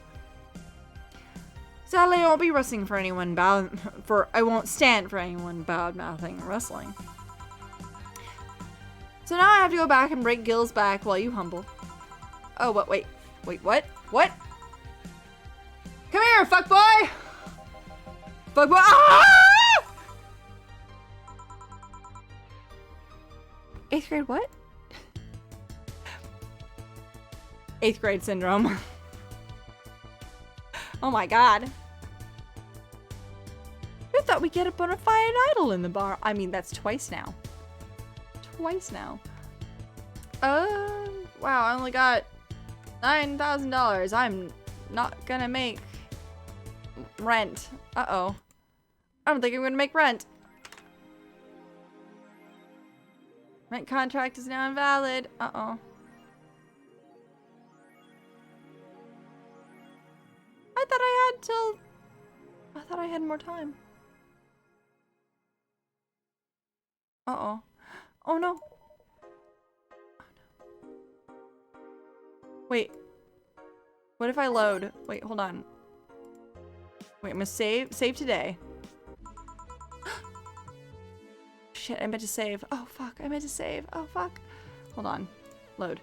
Sadly, I won't be wrestling for anyone I won't stand for anyone bad-mouthing wrestling. So now I have to go back and break Gil's back while you humble. Oh, but wait, what? What? Come here, fuckboy! Fuckboy! Ah! 8th grade what? 8th grade syndrome. Oh my god. Who thought we'd get a bona fide idol in the bar? I mean, that's twice now. Twice now. Wow, I only got $9,000. I'm not gonna make Rent. Uh-oh. I don't think I'm gonna make rent. Rent contract is now invalid. Uh-oh. I thought I had more time. Uh-oh. Oh no. Wait. What if I load? Wait, hold on. Wait, I'm gonna save today. Shit, I meant to save. Oh fuck, I meant to save. Oh fuck. Hold on. Load.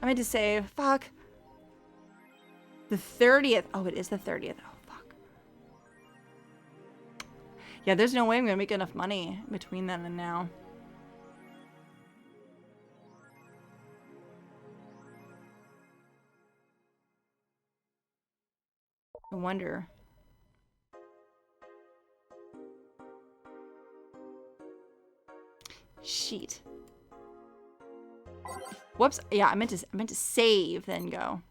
I meant to save. Fuck. The 30th. Oh, it is the 30th. Oh fuck. Yeah, there's no way I'm gonna make enough money between then and now. I wonder. Sheet. Whoops. Yeah, I meant to save, then go.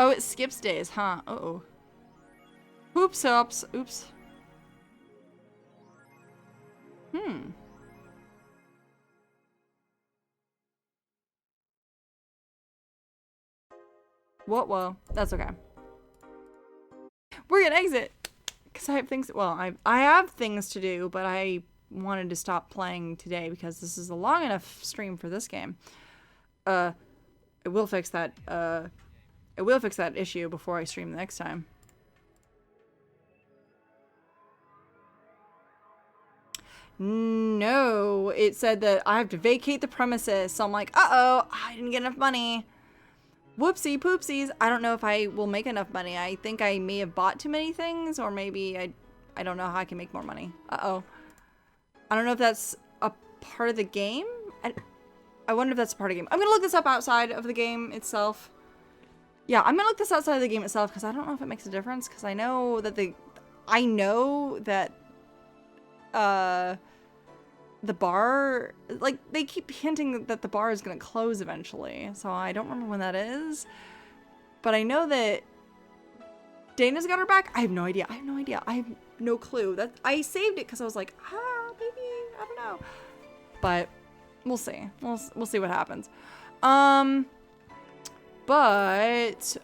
Oh, it skips days, huh? Uh-oh. Oops, oops, oops. Hmm. Whoa. That's okay. We're gonna exit. Because I have things, well, I have things to do, but I wanted to stop playing today because this is a long enough stream for this game. I will fix that, issue before I stream the next time. No, it said that I have to vacate the premises. So I'm like, uh-oh, I didn't get enough money. Whoopsie poopsies. I don't know if I will make enough money. I think I may have bought too many things, or maybe I don't know how I can make more money. Uh-oh. I don't know if that's a part of the game. I wonder if that's a part of the game. I'm gonna look this up outside of the game itself. Yeah, I'm gonna look this outside of the game itself because I don't know if it makes a difference. Because I know that the bar, like, they keep hinting that the bar is gonna close eventually. So I don't remember when that is. But I know that Dana's got her back. I have no idea. I have no clue. I saved it because I was like, maybe, I don't know. But we'll see. We'll see what happens. But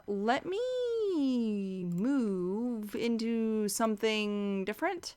let me move into something different.